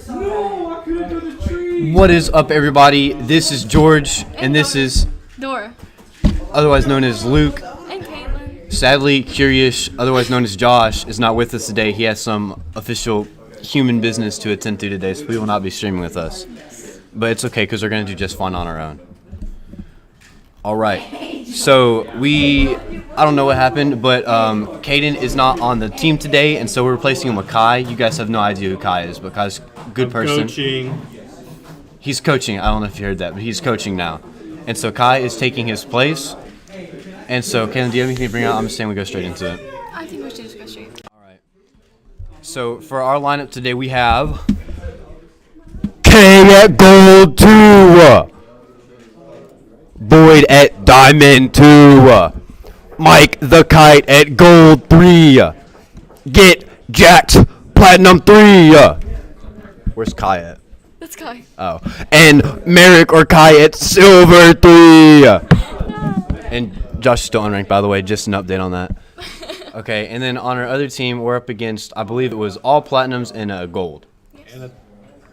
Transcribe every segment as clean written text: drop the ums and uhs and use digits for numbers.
No, I couldn't do the tree. What is up, everybody? This is George, and this is Dora. otherwise known as Luke. And Caitlin. Sadly, Curious, otherwise known as Josh, is not with us today. He has some official human business to attend to today, so we will not be streaming with us. But it's okay, because we're going to do just fine on our own. All right. So I don't know what happened, but Caden is not on the team today, and so we're replacing him with Kai. You guys have no idea who Kai is, but Kai's a good person. Coaching. He's coaching. I don't know if you heard that, but he's coaching now. And so Kai is taking his place. And so, Caden, do you have anything to bring out? I'm just saying we go straight into it. I think we should just go straight. All right. So for our lineup today, we have K at gold 2. Boyd at diamond 2. Mike the Kite at gold 3. Get jacked platinum 3. Where's Kai at? Let's go. Oh. And Merrick or Kai at silver 3. And Josh is still unranked, by the way. Just an update on that. Okay, and then on our other team, we're up against, I believe it was all platinums and a gold. Yes. And a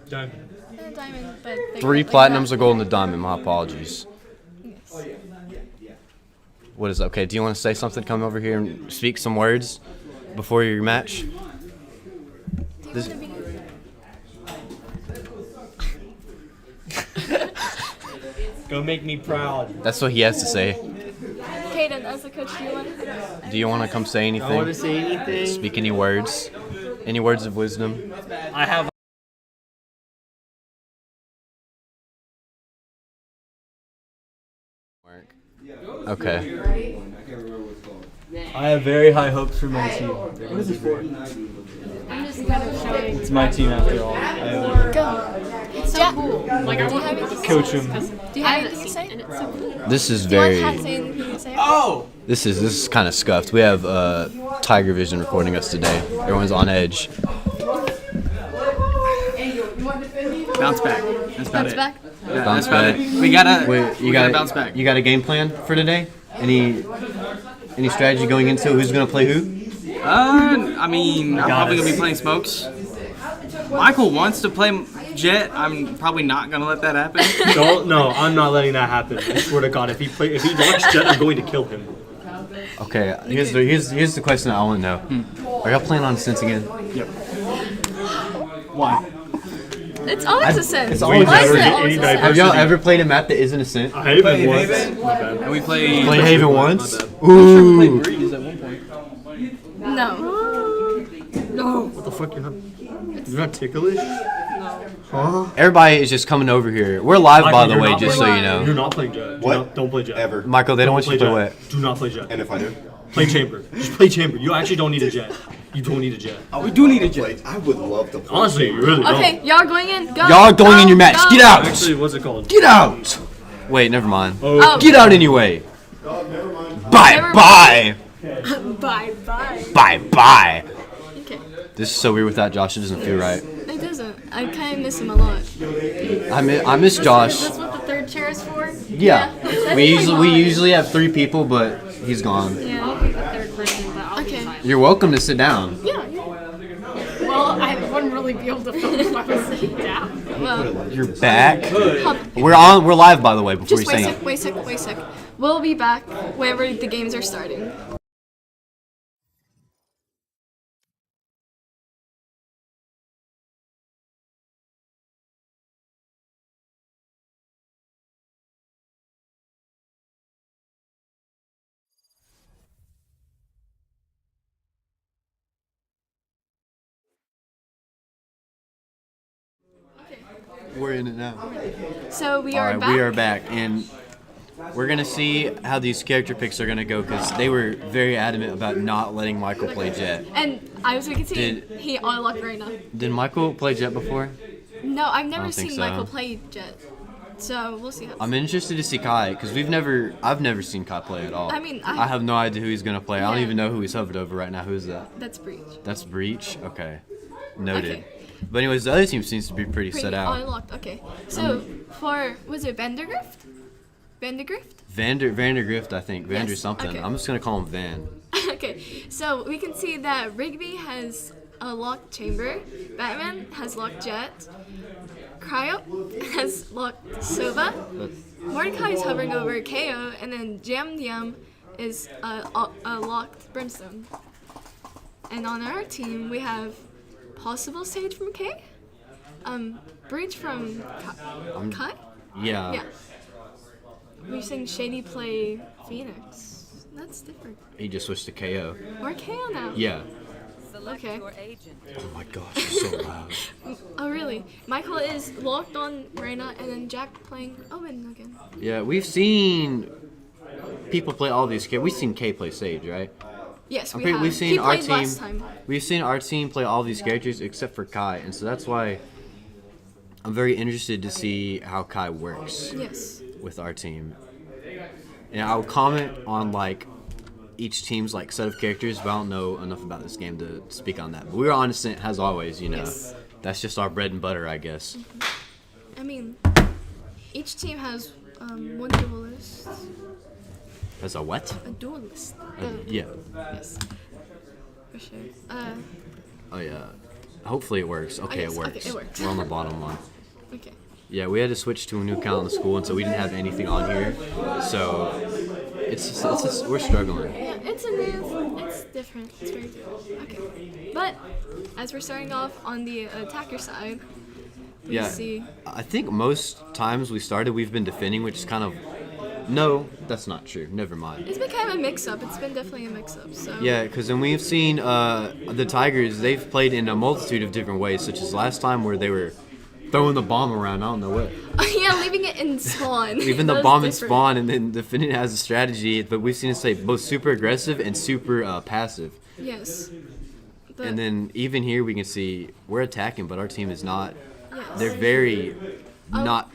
diamond. And a diamond, but 3 platinums, a gold, and a diamond. My apologies. Yes. What is okay? Do you want to say something? Come over here and speak some words before your match. Do you This- want to be? Go make me proud. That's what he has to say. Caden, as a coach, do you want to? Do you want to come say I want to anything? say anything. Speak any words? Any words of wisdom? I have. Okay. I have very high hopes for my team. What is it for? I'm just kind of showing. It's my team after all. I Go. It's so cool. Like, do you have anything? coach him. Do you have anything to say? And it's so cool. This is Do you want very. to say anything to say? Oh! This is kind of scuffed. We have Tiger Vision recording us today. Everyone's on edge. Bounce back. That's about That's it. back. Yeah, Bounce that's about back. it. We gotta. Wait, we gotta bounce back. You got a game plan for today? Any strategy going into who's gonna play who? I mean, I'm probably gonna be playing smokes. Michael wants to play Jet. I'm probably not gonna let that happen. No, I'm not letting that happen. I swear to God, if he launches Jet, I'm going to kill him. Okay, here's the question I want to know. Are y'all playing on Sense again? Yep. Why? It's always a sense. It's always Why is a it sense. always a Have Have sense? y'all ever played a map that isn't a Sense? I hate him once. Haven? My bad. And we play. Play Haven once? bad. Ooh. Breeze at one point. No. What the fuck? You're not ticklish? Huh? Everybody is just coming over here. We're live, by the You're way, not just so playing- you know. You're not playing Jet. What? Don't play Jet. Ever. Michael, they don't want you to play Jet. what? Do not play Jet. And if I do? Play Chamber. Just play Chamber. You actually don't need a Jet. You don't need a Jet. We do need a Jet. I would love to play. Honestly, you really don't. Okay, y'all going in. Go. Y'all are going in your match. Go. Get out. Actually, what's it called? Get out. Wait, never mind. Oh. Get out anyway. Bye, Never bye. Bye bye. Bye, bye. Okay. This is so weird without Josh. It doesn't feel right. It doesn't. I kind of miss him a lot. I miss Josh. That's what the third chair is for? Yeah. That's We my usually have 3 people, but he's gone. Yeah. I'll be the third person, but I'll be Okay. fine. You're welcome to sit down. Yeah. Well, I wouldn't really be able to focus if I was sitting down. Well, You're back. hop- We're live, by the way, before just you say it. wait a sec. We'll be back whenever the games are starting. We're in it now. So we All are right, back. we are back, and we're gonna see how these character picks are gonna go because they were very adamant about not letting Michael play Jet. And I was gonna say Did- he unlocked right now. Did Michael play Jet before? No, I've never don't think seen so. Michael play Jet. So we'll see how. I'm interested to see Kai because I've never seen Kai play at all. I mean, I have no idea who he's gonna play. I don't Yeah. even know who he's hovered over right now. Who is that? That's Breach. That's Breach. Okay, noted. Okay. But anyways, the other team seems to be pretty set out. Unlocked. Okay. So for was it Vandergrift? Vandergrift? Vandergrift, I think. Vander Yes, something. okay. I'm just gonna call him Van. Okay. So we can see that Rigby has locked Chamber. Batman has locked Jet. Cryo has locked Sova. Mordecai is hovering over KO, and then Jam Yam is locked Brimstone. And on our team, we have possible Sage from K, Breach from Kai. Yeah. Yeah. We're saying Shady play Phoenix. That's different. He just switched to KO. Or KO now. Yeah. Okay. Oh my gosh, it's so loud. Oh really? Michael is locked on Reyna, and then Jack playing Owen again. Yeah, we've seen people play all these characters. We've seen K play Sage, right? Yes, we Okay, have. we've seen he our played team. last time. We've seen our team play all these characters except for Kai, and so that's why I'm very interested to see how Kai works Yes. with our team. And I'll comment on like each team's like set of characters, but I don't know enough about this game to speak on that. But we're honest as always, you know. Yes. That's just our bread and butter, I guess. I mean, each team has one duelist. As a what? A duelist. Yeah. Yes. For sure. Oh yeah. Hopefully it works. Okay, yes, it works. okay, it works. We're on the bottom one. Okay. Yeah, we had to switch to a new account in the school, and so we didn't have anything on here. So we're struggling. Yeah, it's a new. It's different. It's very different. Okay. But as we're starting off on the attacker side, we Yeah, see. I think most times we've been defending, which is kind of. No, that's not true. Never mind. It's been kind of a mix-up. It's been definitely a mix-up. So. Yeah, because when we've seen the Tigers, they've played in a multitude of different ways, such as last time where they were throwing the bomb around. I don't know what. Yeah, leaving it in spawn. Leaving That the was bomb in different. spawn, and then defending has a strategy, but we've seen it say both super aggressive and super passive. Yes. But, And then even here we can see we're attacking, but our team is not. yes. They're very not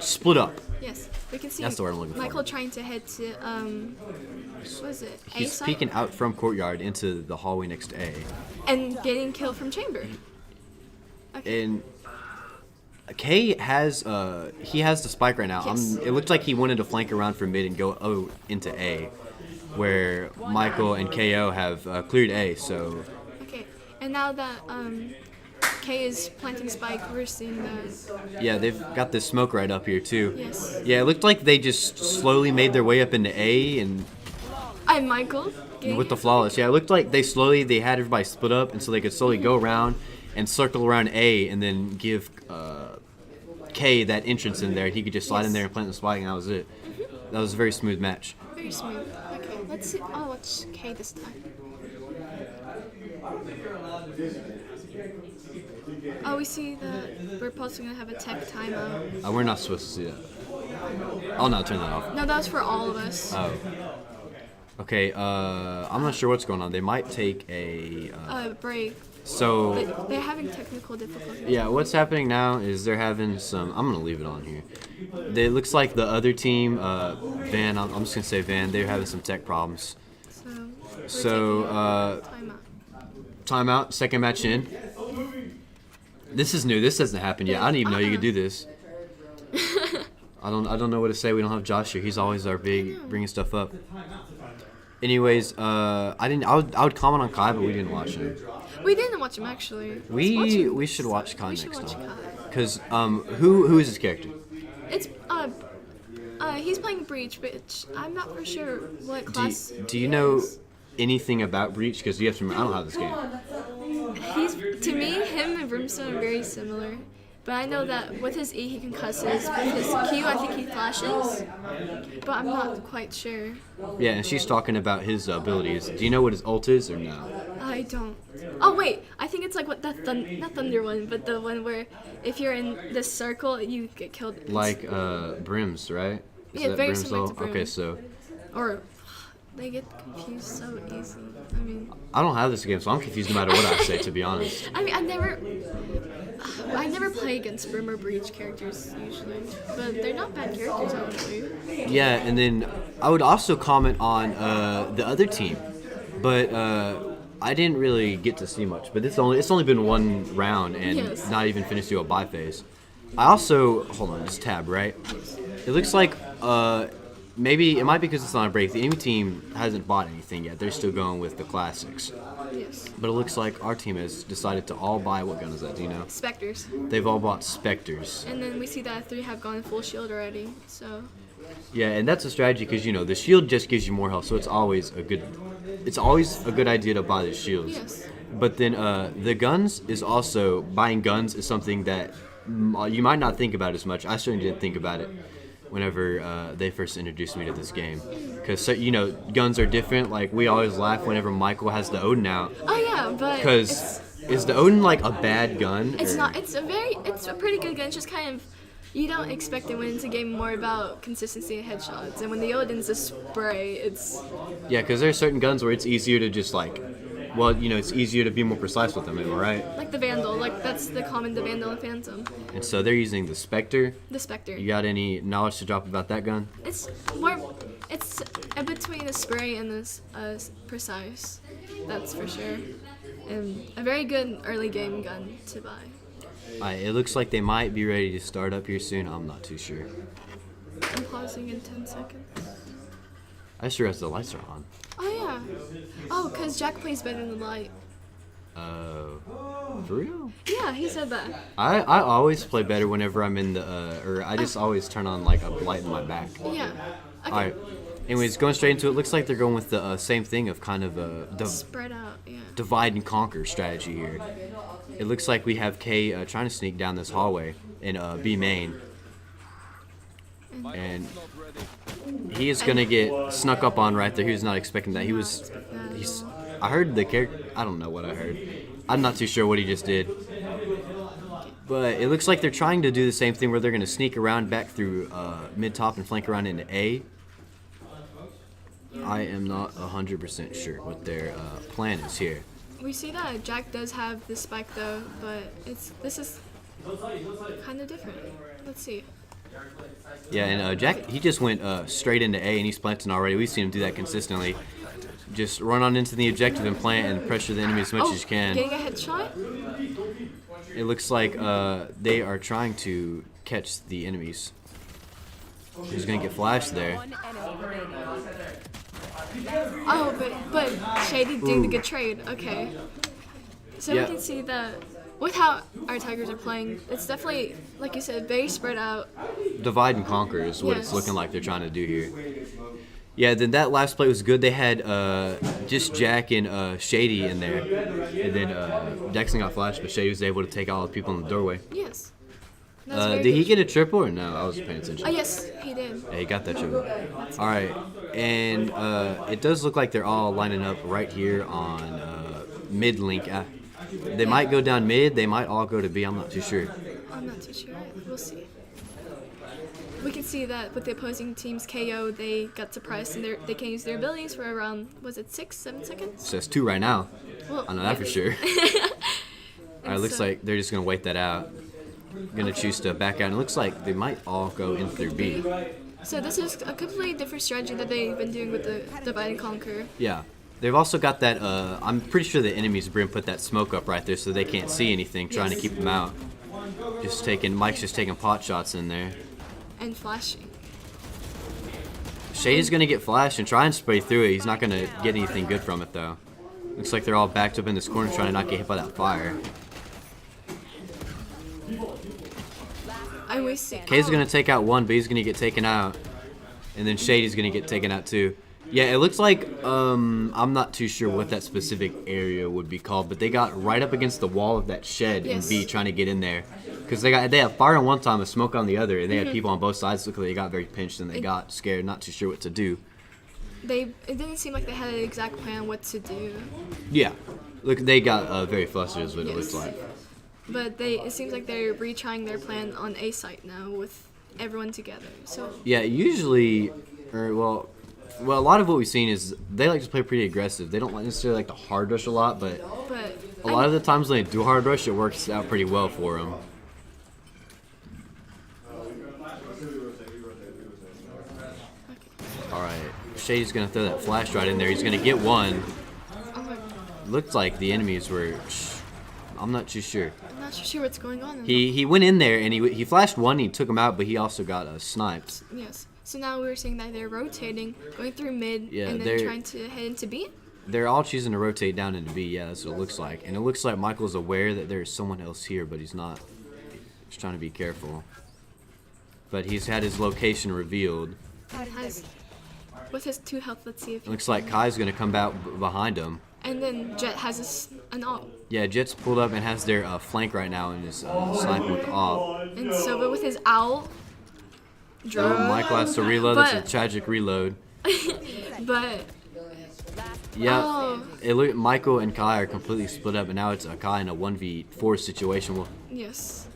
split up. Yes, we can see That's the word I'm looking for. Michael trying to head to what is it? A He's site? peeking out from courtyard into the hallway next to A, And getting killed from chamber. Okay. and K has he has the spike right now. Yes. It looks like he wanted to flank around from mid and go into A, where Michael and KO have cleared A. So Okay. And now that K is planting spike, we're seeing that. yeah, they've got this smoke right up here too. Yes. Yeah, it looked like they just slowly made their way up into A and I'm Michael. Getting with the flawless. Yeah, it looked like they had everybody split up, and so they could slowly go around and circle around A, and then give K that entrance in there. He could just slide in there and plant the spike, and that was it. That was a very smooth match. Very smooth. Okay, let's see. I'll watch K this time. Oh, we see that we're possibly gonna have a tech timeout. We're not supposed to see that. I'll not turn that off. No, that was for all of us. Oh. Okay. I'm not sure what's going on. They might take a. Break. So. They're having technical difficulties. Yeah, what's happening now is they're having some. I'm gonna leave it on here. It looks like the other team, Van. I'm just gonna say Van. They're having some tech problems. So. So. Timeout. Timeout. Second match in. This is new. This hasn't happened yet. I didn't even know you could do this. I don't know what to say. We don't have Josh here. He's always our big bringing stuff up. Anyways, I would comment on Kai, but we didn't watch him. We didn't watch him actually. Let's watch him. We should watch Kai We should next watch time. Kai. Cause who is his character? It's he's playing Breach, but I'm not for sure what class. Do you know anything about Breach? Because you have to remember, I don't have this game. He's to me, him and Brimstone are very similar. But I know that with his E he can cusses. With his Q I think he flashes. But I'm not quite sure. Yeah, and she's talking about his abilities. Do you know what his ult is or no? I don't. Oh wait, I think it's like what that not Thunder one, but the one where if you're in this circle you get killed. Like Brims, right? Is Yeah, that very Brim's similar to ult? Brim. Okay, so Or they get confused so easy. I mean, I don't have this game, so I'm confused no matter what I say, to be honest. I never play against Brim or Breach characters usually, but they're not bad characters honestly. Yeah, and then I would also comment on the other team, but I didn't really get to see much. But it's only been one round and Yes. not even finished through a bye phase. I also hold on, just tab right. It looks like maybe it might be because it's on a break. The enemy team hasn't bought anything yet. They're still going with the classics. Yes. But it looks like our team has decided to all buy, what gun is that? Do you know? Spectres. They've all bought Spectres. And then we see that 3 have gone full shield already. So Yeah, and that's a strategy because the shield just gives you more health, so it's always a good idea to buy the shields. yes. But then the guns is also buying guns is something that you might not think about as much. I certainly didn't think about it whenever they first introduced me to this game, because guns are different. Like we always laugh whenever Michael has the Odin out, Oh yeah, but because is the Odin like a bad gun? it's or- not. It's a pretty good gun. It's just kind of. You don't expect it when it's a game more about consistency and headshots, and when the Odin's a spray, it's Yeah, because there are certain guns where it's easier to just it's easier to be more precise with them. Am I right? like the Vandal. Like that's the Vandal and Phantom. And so they're using the Spectre. The Spectre. You got any knowledge to drop about that gun? It's more. It's between a spray and a precise. That's for sure. And a very good early game gun to buy. It looks like they might be ready to start up here soon. I'm not too sure. I'm pausing in 10 seconds. I just realized the lights are on. Oh yeah. Oh, cause Jack plays better than light. For real? Yeah, he said that. I always play better whenever I'm in or I just always turn on like a light in my back. Yeah. Okay. All right. Anyways, going straight into it, looks like they're going with the same thing of kind of a Spread out. Yeah. divide and conquer strategy here. It looks like we have K trying to sneak down this hallway in B main. And he is gonna get snuck up on right there. He was not expecting that. I heard the character. I don't know what I heard. I'm not too sure what he just did. But it looks like they're trying to do the same thing where they're gonna sneak around back through mid top and flank around into A. I am not 100% sure what their plan is here. We see that Jack does have the spike though, but this is kind of different. Let's see. Yeah, and Jack, he just went straight into A and he's planting already. We've seen him do that consistently. Just run on into the objective and plant and pressure the enemy as much as you can. Getting a headshot. It looks like they are trying to catch the enemies. He's gonna get flashed there. Oh, but Shady doing the good trade. Okay. So Yeah. we can see that with how our Tigers are playing, it's definitely, like you said, very spread out. Divide and conquer is what it's Yes. looking like they're trying to do here. Yeah, then that last play was good. They had just Jack and Shady in there. And then Dexon got flashed, but Shady was able to take all the people in the doorway. Yes. That's very Did he good. get a triple or no? I was paying attention. Oh yes, he did. Yeah, he got that triple. All right, and it does look like they're all lining up right here on mid link. They might go down mid. They might all go to B. I'm not too sure. I'm not too sure. We'll see. We can see that with the opposing team's KO, they got surprised and they can use their abilities for around, was it 6-7 seconds? So it's 2 right now. Well, I know that for sure. All right, looks so- like they're just gonna wait that out. Gonna choose to back out. And it looks like they might all go in through B. So this is a completely different strategy that they've been doing with the divide and conquer. Yeah. They've also got that. I'm pretty sure the enemy's Brim put that smoke up right there so they can't see anything, trying to keep them out. Mike's just taking pot shots in there. And flashing. Shady's gonna get flashed and try and spray through it. He's not gonna get anything good from it though. Looks like they're all backed up in this corner trying to not get hit by that fire. I always see. Kay's gonna take out one, but he's gonna get taken out. And then Shady's gonna get taken out too. Yeah, it looks like, I'm not too sure what that specific area would be called, but they got right up against the wall of that shed in B trying to get in there. Because they have fire on one time and smoke on the other, and they had people on both sides. Look like they got very pinched and they got scared, not too sure what to do. It didn't seem like they had an exact plan what to do. Yeah, look, they got very flustered is what it looks Yes. like. But it seems like they're retrying their plan on A site now with everyone together. So Yeah, usually, a lot of what we've seen is they like to play pretty aggressive. They don't necessarily like to hard rush a lot, but a lot of the times when they do hard rush, it works out pretty well for them. All right, Shady's gonna throw that flash right in there. He's gonna get one. oh my, Looked like the enemies were. I'm not too sure. I'm not sure what's going on. He went in there and he flashed one. He took him out, but he also got sniped. Yes. So now we were saying that they're rotating, going through mid, Yeah, and then they're- trying to head into B. They're all choosing to rotate down into B. Yeah, that's what it looks like. And it looks like Michael's aware that there's someone else here, but he's not. He's trying to be careful. But he's had his location revealed. With his 2 health, let's see if It looks like Kai's going to come out behind him. And then Jet has an ult. Yeah, Jet's pulled up and has their flank right now and is sniping with the op. And Sova with his owl. Oh, Michael has to reload. But- That's a tragic reload. But Yeah, Oh. Michael and Kai are completely split up, and now it's a Kai in a 1v4 situation. yes,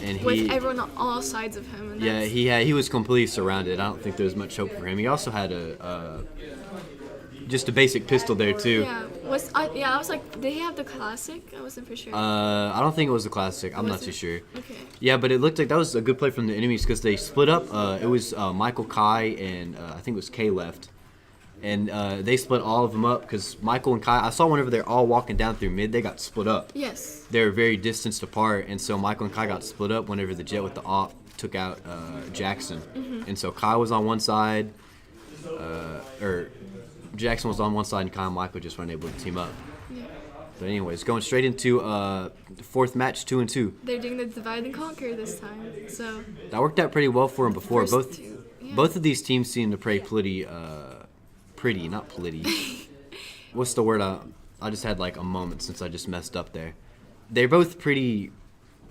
And with he, everyone on all sides of him. And yeah, that's- he was completely surrounded. I don't think there was much hope for him. He also had just a basic pistol there too. I was like, did he have the classic? I wasn't for sure. I don't think it was a classic. I'm not Was too it? sure. Okay. Yeah, but it looked like that was a good play from the enemies because they split up. It was Michael, Kai, and I think it was Kay left. And they split all of them up because Michael and Kai, I saw whenever they're all walking down through mid, they got split up. Yes. They were very distanced apart, and so Michael and Kai got split up whenever the Jet with the op took out Jackson. And so Kai was on one side, or Jackson was on one side, and Kai and Michael just weren't able to team up. Yeah. But anyways, going straight into fourth match, 2-2. They're doing the divide and conquer this time. So That worked out pretty well for them before. first two, yeah. Both of these teams seem to play pretty, not plitty. What's the word? I just had like a moment since I just messed up there. They're both pretty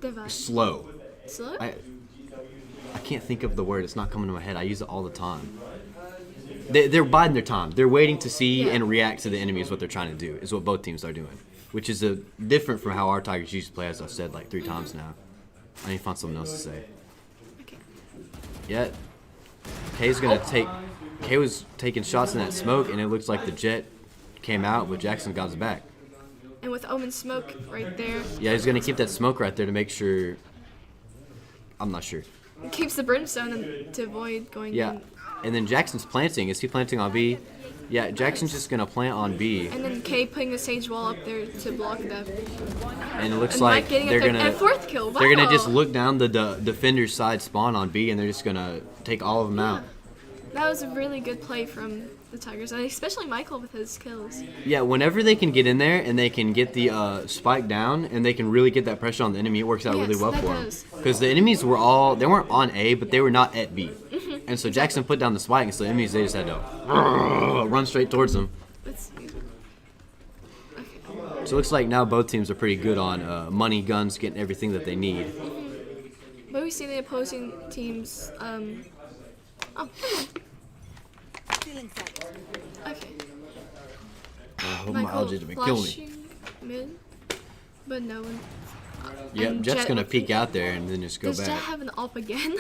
divide. slow. Slow? I can't think of the word. It's not coming to my head. I use it all the time. They're biding their time. They're waiting to see Yeah. and react to the enemy is what they're trying to do, is what both teams are doing. Which is different from how our Tigers used to play, as I've said like 3 times now. I need to find something else to say. Okay. Yeah. Kay was taking shots in that smoke, and it looks like the Jet came out, but Jackson got his back. And with Omen smoke right there, Yeah, he's going to keep that smoke right there to make sure. I'm not sure. it keeps the brimstone and to avoid going Yeah. in. And then Jackson's planting. Is he planting on B? Yeah, Jackson's just going to plant on B. And then Kay putting the sage wall up there to block them. And it looks And like Mike getting they're a third, going and to. fourth kill. Wow. They're gonna just look down the defender's side spawn on B, and they're just gonna take all of them out. That was a really good play from the Tigers, and especially Michael with his kills. Yeah, whenever they can get in there and they can get the spike down and they can really get that pressure on the enemy, it works out really Yes, well that for them. does. Because the enemies they weren't on A, but they were not at B. And so Jackson put down the spike, and so the enemies, they just had to run straight towards them. Let's see. So it looks like now both teams are pretty good on money, guns, getting everything that they need. But we see the opposing teams. Okay. I hope Michael didn't kill me. flashing mid, but no one. Yep, and Jet's Jet- gonna peek out there and then just go Does Jet back. have an op again?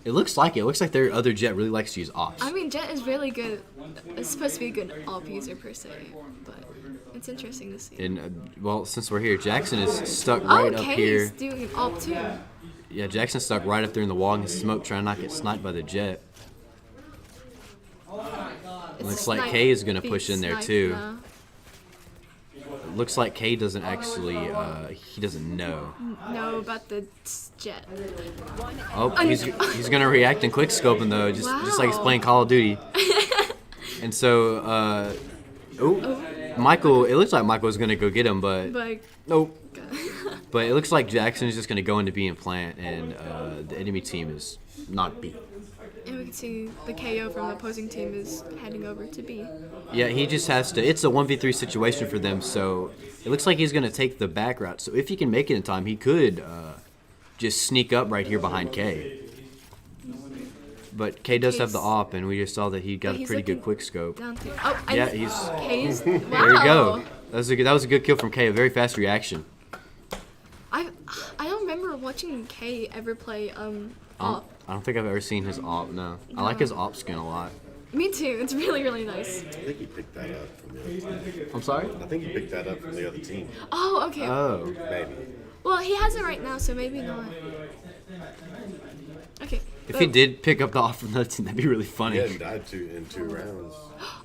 It looks like it. It looks like their other Jet really likes to use ops. I mean, Jet is really good. It's supposed to be a good op user per se, but it's interesting to see. And well, since we're here, Jackson is stuck right up Kay here. is doing an op too. Yeah, Jackson's stuck right up there in the wall and smoke, trying to not get sniped by the Jet. It's Looks like snipe- Kay is gonna being push in there sniped too. now. Looks like Kay doesn't actually, he doesn't know. No, about the Jet. Oh, he's gonna react in quick scoping though, just like he's Wow. playing Call of Duty. And so, Michael, it looks like Michael's gonna go get him, but But nope. But it looks like Jackson is just gonna go into B and plant, and the enemy team is not B. and we can see the KO from the opposing team is heading over to B. Yeah, he just has to. It's a 1v3 situation for them, so it looks like he's going to take the back route. So if he can make it in time, he could just sneak up right here behind K. But K does have the op, and we just saw that he got a he's pretty good looking quick scope. Down to and Yeah, he's. K's. Wow. There you go. That was a good kill from K. A very fast reaction. I don't remember watching K ever play op. I don't think I've ever seen his op. No, I like his op skin a lot. Me too. It's really really nice. I think he picked that up from the other team. I'm sorry. I think he picked that up from the other team. Oh okay. Oh. Maybe. Well, he has it right now, so maybe not. Okay. If he did pick up the op from the other team, that'd be really He funny. hadn't died in 2 rounds.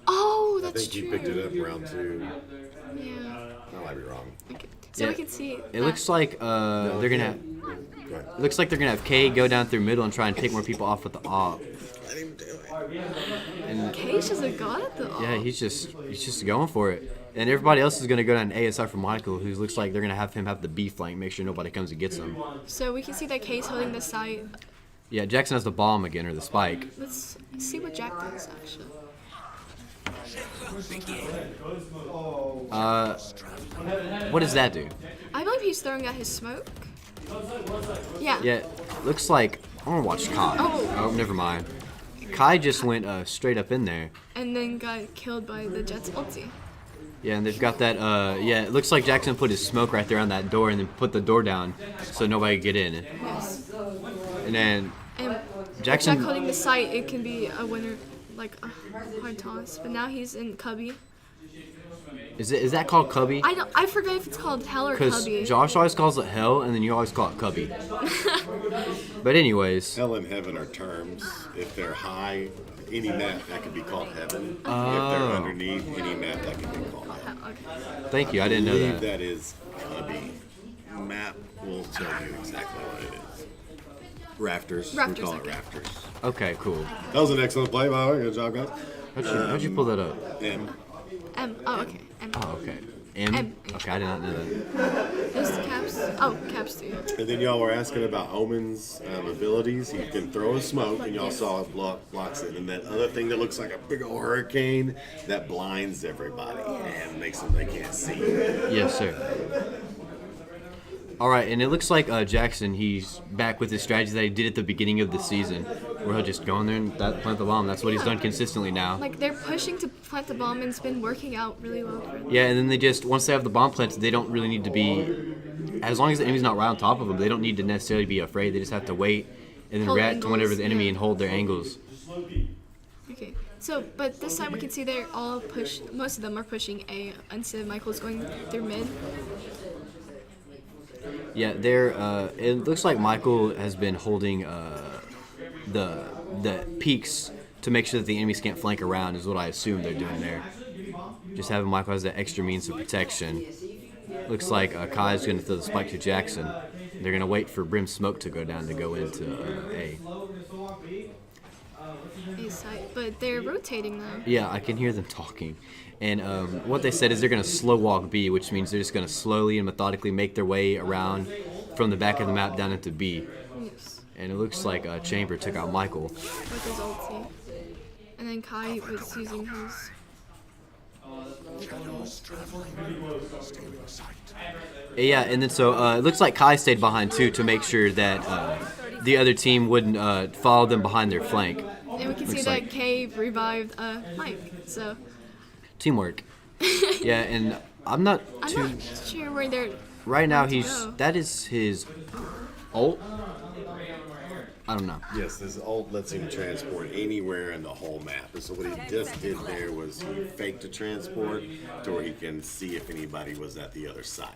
Oh, I that's think he true. picked it up round 2. Yeah. I might be wrong. Okay. So Yeah. we can see. It looks like they're gonna have. Go ahead. It looks like they're gonna have K go down through middle and try and pick more people off with the op. Let him do it. And Keish is a god at the yeah, he's just going for it. And everybody else is gonna go down A aside from Michael, who looks like they're gonna have him have the B flank, make sure nobody comes and gets him. So we can see that Keish holding the site. Yeah, Jackson has the bomb again or the spike. Let's see what Jack does actually. What does that do? I believe he's throwing out his smoke. Yeah. Yeah, looks like I want to watch Kai. Oh, never mind. Kai just went straight up in there. And then got killed by the Jets ulti. Yeah, and they've got that. Yeah, it looks like Jackson put his smoke right there on that door, and then put the door down so nobody could get in. Yes. And then And Jackson. Jack holding the site, it can be a winner, like a hard toss. But now he's in Cubby. Is that called Cubby? I forget if it's called Hell or Because Cubby. Josh always calls it Hell, and then you always call it Cubby. But anyways, Hell and heaven are terms. If they're high, any map that could be called heaven. If Oh. they're underneath, any map that can be called heaven. Okay. thank you. I didn't know I believe that. that is Cubby. Map will tell you exactly what it is. Rafters. Rafters, We call it okay. rafters. Okay, cool. That was an excellent play, by the way. Good job, guys. How'd you pull that up? And Oh, okay. M. Oh, okay. M. M. Okay, I did not know that. Those caps. Oh, caps too. And then y'all were asking about Omen's abilities. He can throw a smoke, and y'all saw it blocks it. And that other thing that looks like a big old hurricane that blinds everybody and makes them they can't see. Yes, sir. All right, and it looks like Jackson, he's back with his strategy that he did at the beginning of the season, where he'll just go in there and plant the bomb. That's what he's done consistently now. Like they're pushing to plant the bomb, and it's been working out really well for them. Yeah, and then they just, once they have the bomb planted, they don't really need to be, as long as the enemy's not right on top of them, they don't need to necessarily be afraid. They just have to wait and then Hold react to whenever angles, the enemy yeah. and hold their angles. Okay. So, but this time we can see they're all most of them are pushing A instead of Michael's going through mid. Yeah, it looks like Michael has been holding the peaks to make sure that the enemies can't flank around is what I assume they're doing there. Just having Michael as that extra means of protection. Looks like Kai's going to throw the spike to Jackson. They're going to wait for Brim's smoke to go down to go into A. A site, but they're rotating now. Yeah, I can hear them talking. And what they said is they're going to slow walk B, which means they're just going to slowly and methodically make their way around from the back of the map down into B. Yes. And it looks like Chamber took out Michael. With his ulti. And then Kai was using his. Yeah, and then so it looks like Kai stayed behind too to make sure that the other team wouldn't follow them behind their flank. And we can see Looks that like- Kay revived Mike. So Teamwork. Yeah, and I'm not I'm too. not sure where they're. Right now, to go. that is his ult. I don't know. Yes, this ult lets him transport anywhere in the whole map. And so what he just did there was he faked a transport to where he can see if anybody was at the other side.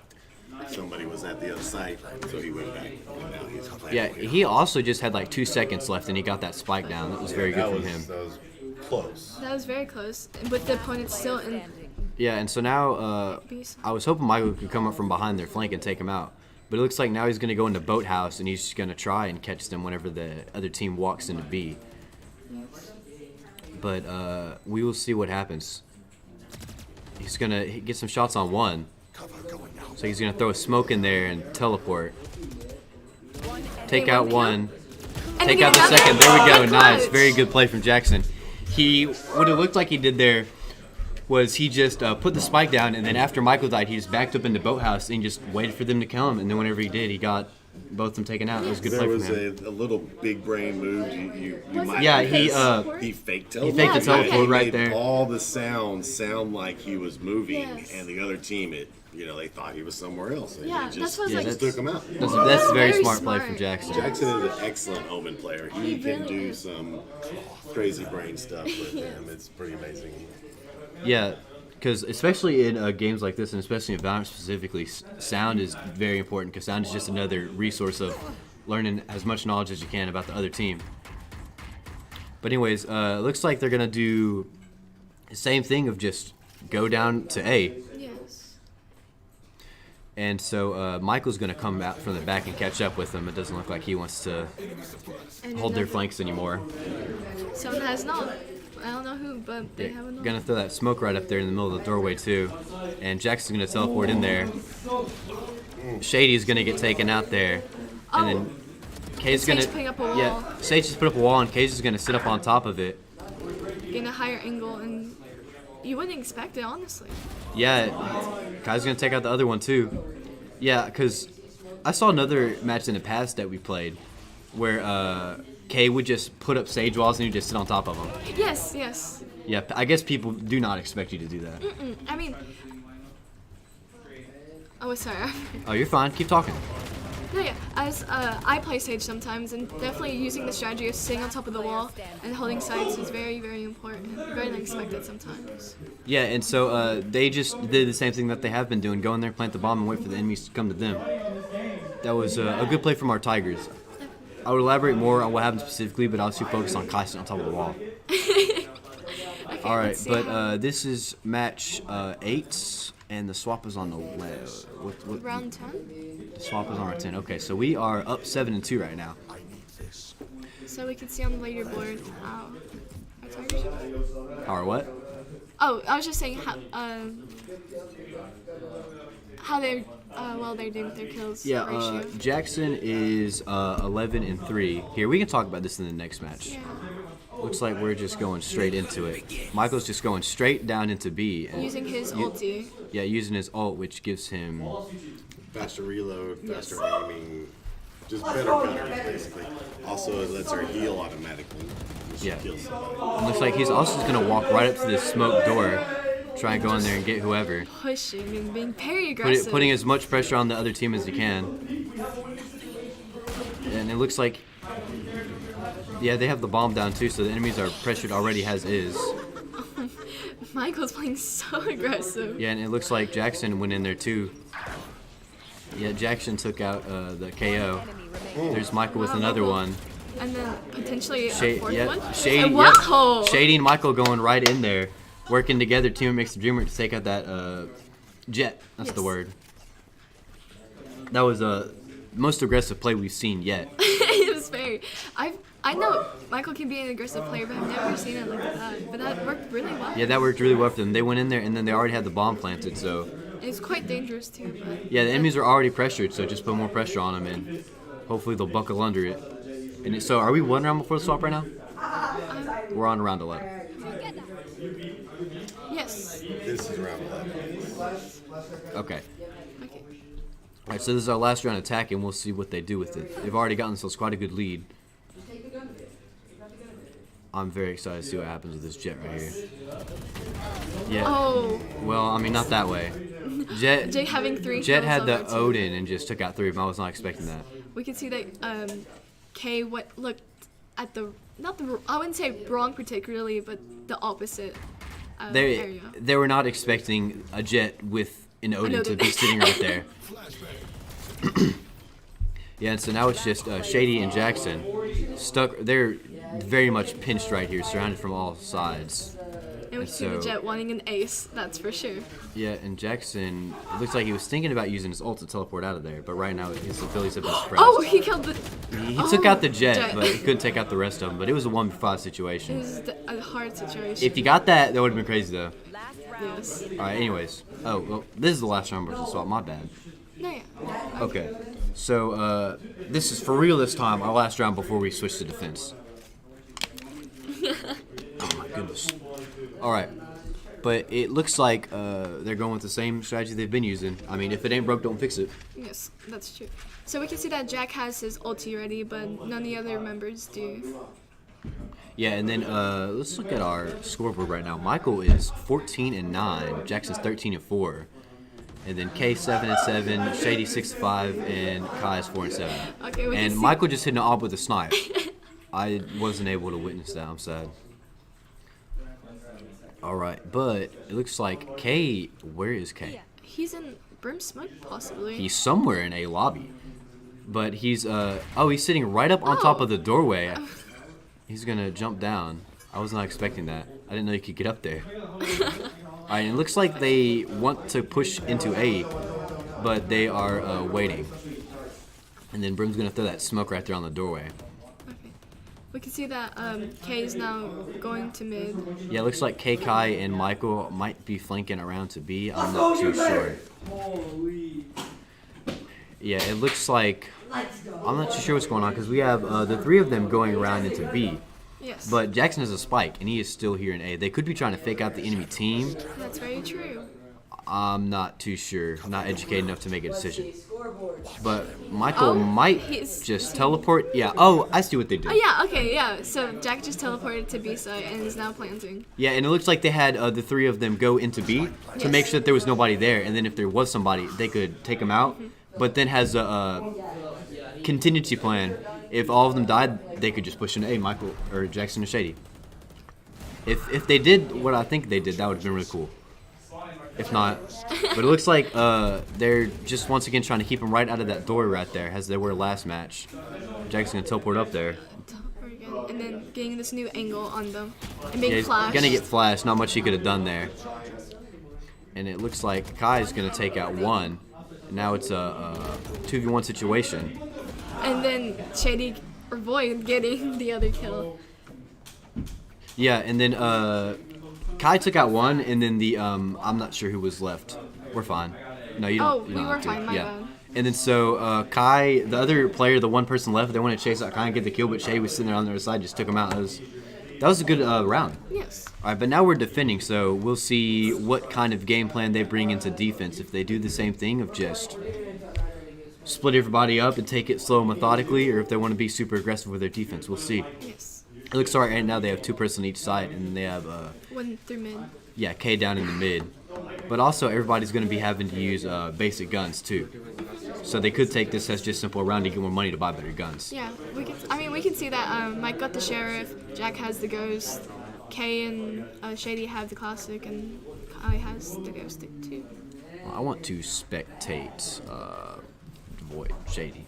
Somebody was at the other side, so he went back. And now he's playing. Yeah, he also just had like 2 seconds left, and he got that spike down. That was very good from him. That was close. That was very close, with the opponent still in. Yeah, and so now I was hoping Michael could come up from behind their flank and take him out. But it looks like now he's going to go into Boathouse, and he's just going to try and catch them whenever the other team walks into B. But we will see what happens. He's going to get some shots on one. So he's going to throw a smoke in there and teleport. Take out one. And Take then out the another. second. There we go. Good Nice. clutch. Very good play from Jackson. What it looked like he did there was he just put the spike down, and then after Michael died, he just backed up into Boathouse and just waited for them to kill him. And then whenever he did, he got both of them taken out. It was a good There play was from him. a little big brain move. You might Yeah, he faked teleport. faked the teleport He right made there. all the sounds sound like he was moving, Yes. and the other team, they thought he was somewhere else. And Yeah, he just, that's what I was Yeah, like. just took him out. That's a very Very smart play smart. from Jackson. Jackson is an excellent Omen player. He can really do is. some crazy brain stuff with him. It's pretty amazing. Yeah, because especially in games like this, and especially in Valorant specifically, sound is very important, because sound is just another resource of learning as much knowledge as you can about the other team. But anyways, it looks like they're going to do the same thing of just go down to A. Yes. And so Michael's going to come out from the back and catch up with them. It doesn't look like he wants to And hold their another- flanks anymore. Someone has not. I don't know who, but they have a null. Gonna throw that smoke right up there in the middle of the doorway too, and Jackson's gonna teleport in there. Shady's gonna get taken out there, and then Kay's Sage gonna putting up a wall. yeah. Sage just put up a wall, and Kay's just gonna sit up on top of it. Getting a higher angle, and you wouldn't expect it, honestly. Yeah, Kai's gonna take out the other one too. Yeah, because I saw another match in the past that we played where Kay would just put up Sage walls and you just sit on top of them. Yes, yes. Yeah, I guess people do not expect you to do that. I mean, oh, sorry. Oh, you're fine. Keep talking. No, yeah. As I play Sage sometimes, and definitely using the strategy of sitting on top of the wall and holding sides is very, very important. Very unexpected sometimes. Yeah, and so they just did the same thing that they have been doing: go in there, plant the bomb, and wait for the enemies to come to them. That was a good play from our Tigers. I would elaborate more on what happened specifically, but I was too focused on Kai sitting on top of the wall. Okay, All right, let's see but how- this is match 8, and the swap is on the left. What round 10. the swap is on our 10. Okay, so we are up 7-2 right now. So we can see on the leaderboard how our Tigers are. Or what? Oh, I was just saying how they well they're doing with their kills Yeah, ratio. Jackson is 11-3. Here, we can talk about this in the next match. Yeah. Looks like we're just going straight into it. Michael's just going straight down into B. And Using his ulti. Yeah, using his ult, which gives him... Faster reload, faster aiming, just better counters basically. Also, it lets her heal automatically. When she Yeah. kills somebody. It looks like he's also just going to walk right up to this smoke door, try and go in there and get whoever. Pushing and being very aggressive. Putting as much pressure on the other team as he can. And it looks like... Yeah, they have the bomb down too, so the enemies are pressured already as is. Michael's playing so aggressive. Yeah, and it looks like Jackson went in there too. Yeah, Jackson took out the KO. There's Michael with another one. And then potentially a fourth Yeah, one. Shady, And yeah, wow! Shady and Michael going right in there, working together. Team makes the dream work to take out that Jet. That's the Yes. word. That was the most aggressive play we've seen yet. It was very. I know Michael can be an aggressive player, but I've never seen it like that. But that worked really well. Yeah, that worked really well for them. They went in there and then they already had the bomb planted, so It's quite dangerous too. But yeah, the enemies are already pressured, so just put more pressure on them and hopefully they'll buckle under it. And so, are we one round before the swap right now? We're on round 11. yes. This is round 11. Okay. Okay. All right, so this is our last round attack, and we'll see what they do with it. They've already gotten themselves quite a good lead. I'm very excited to see what happens with this Jet right here. Yeah. Oh, Well, I mean, not that way. Jet Jay having 3 Jet kills had the over 2. Odin and just took out 3 of them. I was not expecting that. We can see that Kay looked at the I wouldn't say wrong particularly, but the opposite area. They were not expecting a Jet with an Odin to Odin. be sitting right there. Yeah, and so now it's just Shady and Jackson stuck. They're very much pinched right here, surrounded from all sides. And we see the so- Jet wanting an ace, that's for sure. Yeah, and Jackson, it looks like he was thinking about using his ult to teleport out of there, but right now his abilities have been suppressed. Oh, he killed the. He took out the Jet, Jet. but he couldn't take out the rest of them. But it was a 1v5 It situation. was a hard situation. If you got that, that would have been crazy though. Yes. All right, anyways. Oh, well, this is the last round versus swap. My bad. No, yeah. Okay, so this is for real this time. Our last round before we switch to defense. Oh my goodness. All right, but it looks like they're going with the same strategy they've been using. I mean, if it ain't broke, don't fix it. Yes, that's true. So we can see that Jack has his ulti ready, but none of the other members do. Yeah, and then let's look at our scoreboard right now. Michael is 14-9. Jackson's 13-4. And then K 7-7, Shady 6-5, and Kai is 4-7. Okay, we can And see. Michael just hit an ob with a snipe. I wasn't able to witness that. I'm sad. All right, but it looks like K. Where is K? He's in Brim Smoke, possibly. He's somewhere in a lobby, but he's he's sitting right up on top of the doorway. He's gonna jump down. I was not expecting that. I didn't know you could get up there. All right, it looks like they want to push into A, but they are waiting. And then Brim's gonna throw that smoke right there on the doorway. Okay. We can see that K is now going to mid. Yeah, it looks like K Kai and Michael might be flanking around to B. I'm not too sure. Yeah, it looks like I'm not too sure what's going on because we have the three of them going around into B. Yes. But Jackson has a spike, and he is still here in A. They could be trying to fake out the enemy team. That's very true. I'm not too sure. I'm not educated enough to make a decision. But Michael might just teleport. Yeah. Oh, I see what they did. Oh yeah. Okay. Yeah. So Jack just teleported to B site and is now planting. Yeah, and it looks like they had the three of them go into B to make sure that there was nobody there, and then if there was somebody, they could take them out. But then has a contingency plan. If all of them died, they could just push in A, Michael or Jackson or Shady. If they did what I think they did, that would have been really cool. If not, but it looks like they're just once again trying to keep him right out of that door right there, as they were last match. Jackson's gonna teleport up there. Teleport again, and then getting this new angle on them and Yeah, being he's flashed. gonna get flashed. Not much he could have done there. And it looks like Kai's gonna take out one. And now it's a 2v1 situation. And then Shady or Void getting the other kill. Yeah, and then Kai took out one, and then the I'm not sure who was left. We're fine. No, you don't. Oh, you we don't were have to. fine, my Yeah. bad. And then so Kai, the other player, the one person left, they wanted to chase out Kai and get the kill, but Shay was sitting there on the other side, just took him out. That was a good round. Yes. All right, but now we're defending, so we'll see what kind of game plan they bring into defense. If they do the same thing of just split everybody up and take it slow and methodically, or if they want to be super aggressive with their defense, we'll see. Yes. It looks all right right now. They have 2 person on each side, and then they have One through mid. yeah, K down in the mid. But also everybody's going to be having to use basic guns too. So they could take this as just simple round to get more money to buy better guns. Yeah, we can see that Mike got the sheriff, Jack has the ghost, Kay and Shady have the classic, and Kai has the ghost too. Well, I want to spectate Void Shady.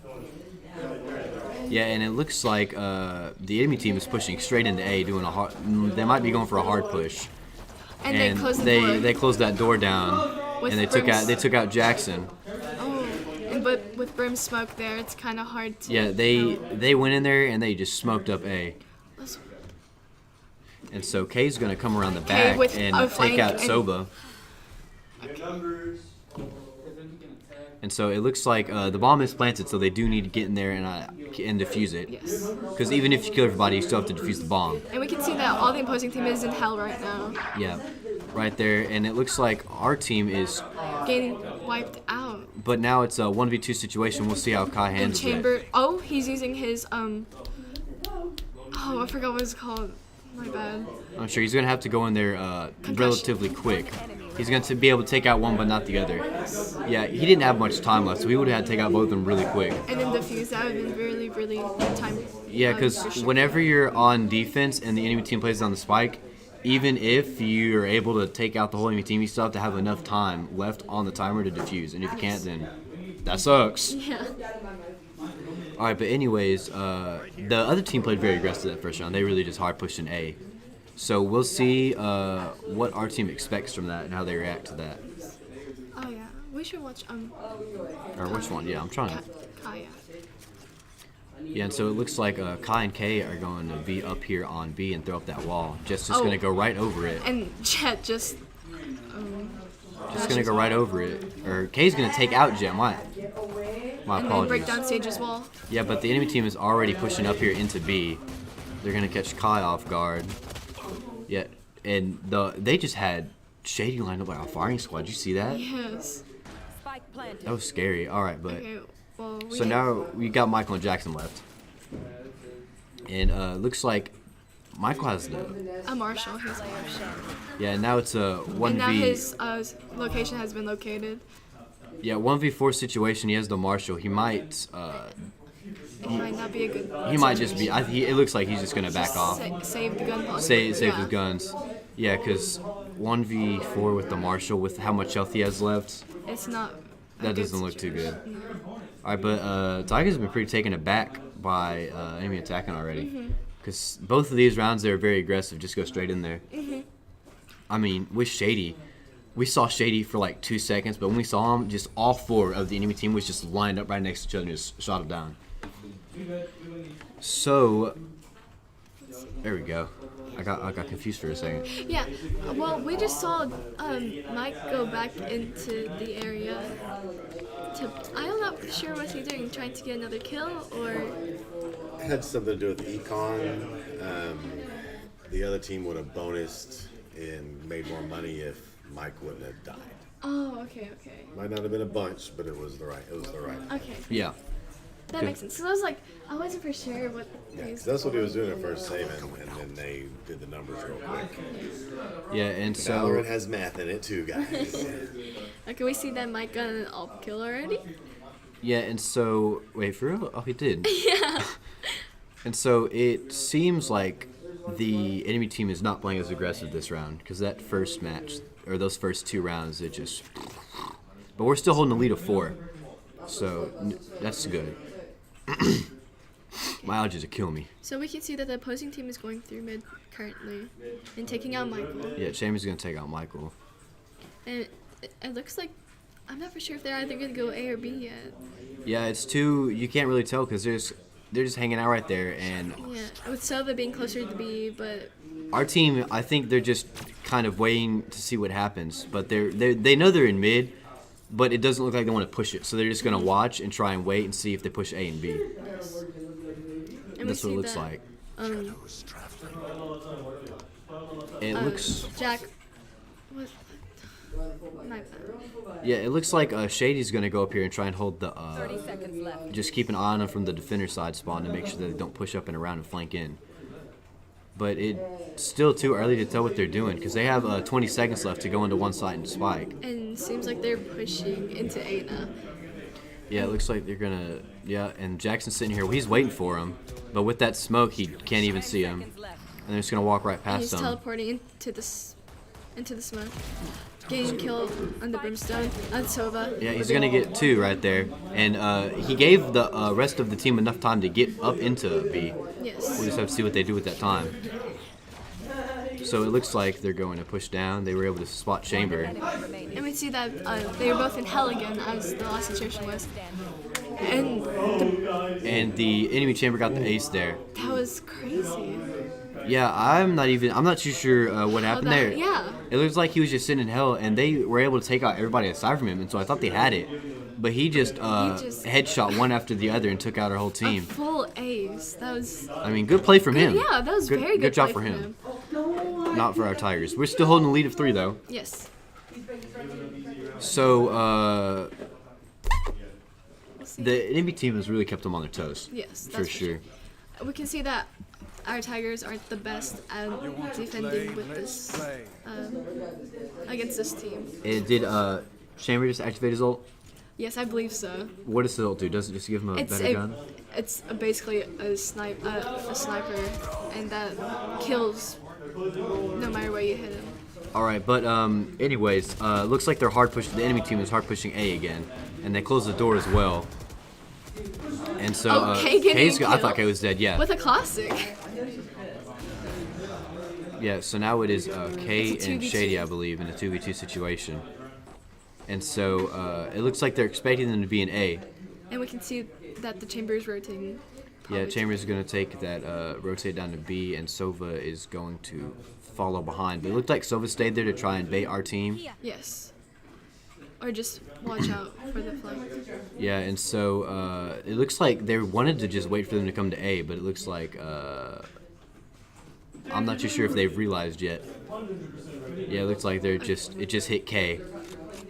Yeah, and it looks like the enemy team is pushing straight into A, doing a hard. They might be going for a hard push. And they closed the door. They closed that door down, With and Brim's- they took out Jackson. Oh, but with Brim's smoke there, it's kind of hard to. Yeah, they went in there and they just smoked up A. And so Kay's gonna come around the back with and a take flank out and- Soba. And so it looks like the bomb is planted, so they do need to get in there and defuse it. Yes. Because even if you kill everybody, you still have to defuse the bomb. And we can see that all the opposing team is in hell right now, Yeah, right there. And it looks like our team is, getting wiped out. but now it's a 1v2 situation. We'll see how Kai And handles Chamber. it. Oh, he's using his Oh, I forgot what it's called. My bad. I'm sure he's gonna have to go in there relatively quick. He's going to be able to take out one, but not the other. Yeah, he didn't have much time left, so we would have had to take out both of them really quick. And then defuse. That would have been really, really time. Yeah, because efficient. whenever you're on defense and the enemy team plays on the spike, even if you're able to take out the whole enemy team, you still have to have enough time left on the timer to defuse. And if you can't, then that sucks. Yeah. All right, but anyways, the other team played very aggressive that first round. They really just hard pushed an A. So we'll see what our team expects from that and how they react to that. Oh yeah. We should watch Or which one? Yeah, I'm trying to. Kaya. Yeah, and so it looks like Kai and K are going to be up here on B and throw up that wall. Just going to go right over it. And Jet just. Just going to go right over it. Or K's going to take out Jet. My And then apologies. break down Sage's wall. Yeah, but the enemy team is already pushing up here into B. They're going to catch Kai off guard. Yeah, and they just had Shady lined up like a firing squad. Did you see that? Yes. That was scary. All right, but Okay. Well, we so did- now we got Michael and Jackson left. And looks like Michael has the a Marshall. He's a Marshall. yeah. Now it's a 1v. And now his location has been located. Yeah, 1v4 situation. He has the Marshall. He might. It might not be a good. He might just be. It looks like he's just gonna back off. Save the gun. Save yeah. his guns. Yeah, because 1v4 with the Marshall with how much health he has left, It's not. a that good doesn't look too good. situation. All right, but Tiger's been pretty taken aback by enemy attacking already. Because both of these rounds, they're very aggressive. Just go straight in there. I mean, with Shady, we saw Shady for like 2 seconds, but when we saw him, just all 4 of the enemy team was just lined up right next to each other and just shot him down. So, There we go. I got confused for a second. Yeah. Well, we just saw Mike go back into the area. I'm not sure what he's doing, trying to get another kill or. It had something to do with econ. The other team would have bonused and made more money if Mike wouldn't have died. Oh, okay. Might not have been a bunch, but it was the right. Okay. Yeah. That makes sense. So I was like, I wasn't for sure what. Yeah, 'cause that's what he was doing at first saving, and then they did the numbers real quick. Yeah, and so Valorant has math in it too, guys. Okay, we see that Mike got an alt kill already. yeah, and so wait for real? Oh, he did. Yeah. And so it seems like the enemy team is not playing as aggressive this round because that first match or those first 2 rounds, it just. But we're still holding a lead of 4, so that's good. My allergies are killing me. So we can see that the opposing team is going through mid currently and taking out Michael. Yeah, Chambers gonna take out Michael. And it looks like I'm not for sure if they're either gonna go A or B yet. Yeah, it's too. You can't really tell because they're just hanging out right there, and Yeah, with Silva being closer to B, but our team, I think they're just kind of waiting to see what happens. But they know they're in mid, but it doesn't look like they want to push it, so they're just gonna watch and try and wait and see if they push A and B. and That's what it looks like. It looks. Jack. What? My bad. Yeah, it looks like Shady's gonna go up here and try and hold the. 30 seconds left. Just keep an eye on them from the defender side spawn to make sure that they don't push up and around and flank in. But it's still too early to tell what they're doing because they have 20 seconds left to go into one side and spike. And seems like they're pushing into A now. Yeah, it looks like they're gonna. Yeah, and Jackson's sitting here. Well, he's waiting for him, but with that smoke, he can't even see him, and they're just gonna walk right And past he's him. teleporting into the smoke. Getting killed on the brimstone on Sova. Yeah, he's gonna get 2 right there, and he gave the rest of the team enough time to get up into B. Yes. We just have to see what they do with that time. So it looks like they're going to push down. They were able to spot Chamber. And we see that they were both in hell again, as the last situation was. And And the enemy Chamber got the ace there. that was crazy. Yeah, I'm not too sure what happened that- there. yeah. It looks like he was just sitting in hell, and they were able to take out everybody aside from him, and so I thought they had it. But he just headshot one after the other and took out our whole A team. full ace. That was. I mean, good play from him. Yeah, that was very good. Good job play for from him. Not for our Tigers. We're still holding the lead of 3, though. Yes. So, Let's see. the enemy team has really kept them on their toes. Yes, For that's sure. We can see that our Tigers aren't the best at defending with this against this team. And did Chamber just activate his ult? Yes, I believe so. What does his ult do? Does it just give him a better gun? It's basically a sniper, and that kills no matter where you hit him. All right, but anyways, looks like they're hard pushing. The enemy team is hard pushing A again, and they close the door as well. And so Kay getting Kay's. I killed. thought Kay was dead. Yeah. With a classic. Yeah. So now it is Kay It's a and 2v2. Shady, I believe, in a 2v2 situation. And so it looks like they're expecting them to be in A. And we can see that the chamber is rotating. Yeah, probably Chambers is going to take that, rotate down to B, and Sova is going to follow behind. But it looked like Sova stayed there to try and bait our team. Yes. Or just watch out for the flank. Yeah, and so it looks like they wanted to just wait for them to come to A, but it looks like I'm not too sure if they've realized yet. Yeah, it looks like it just hit K.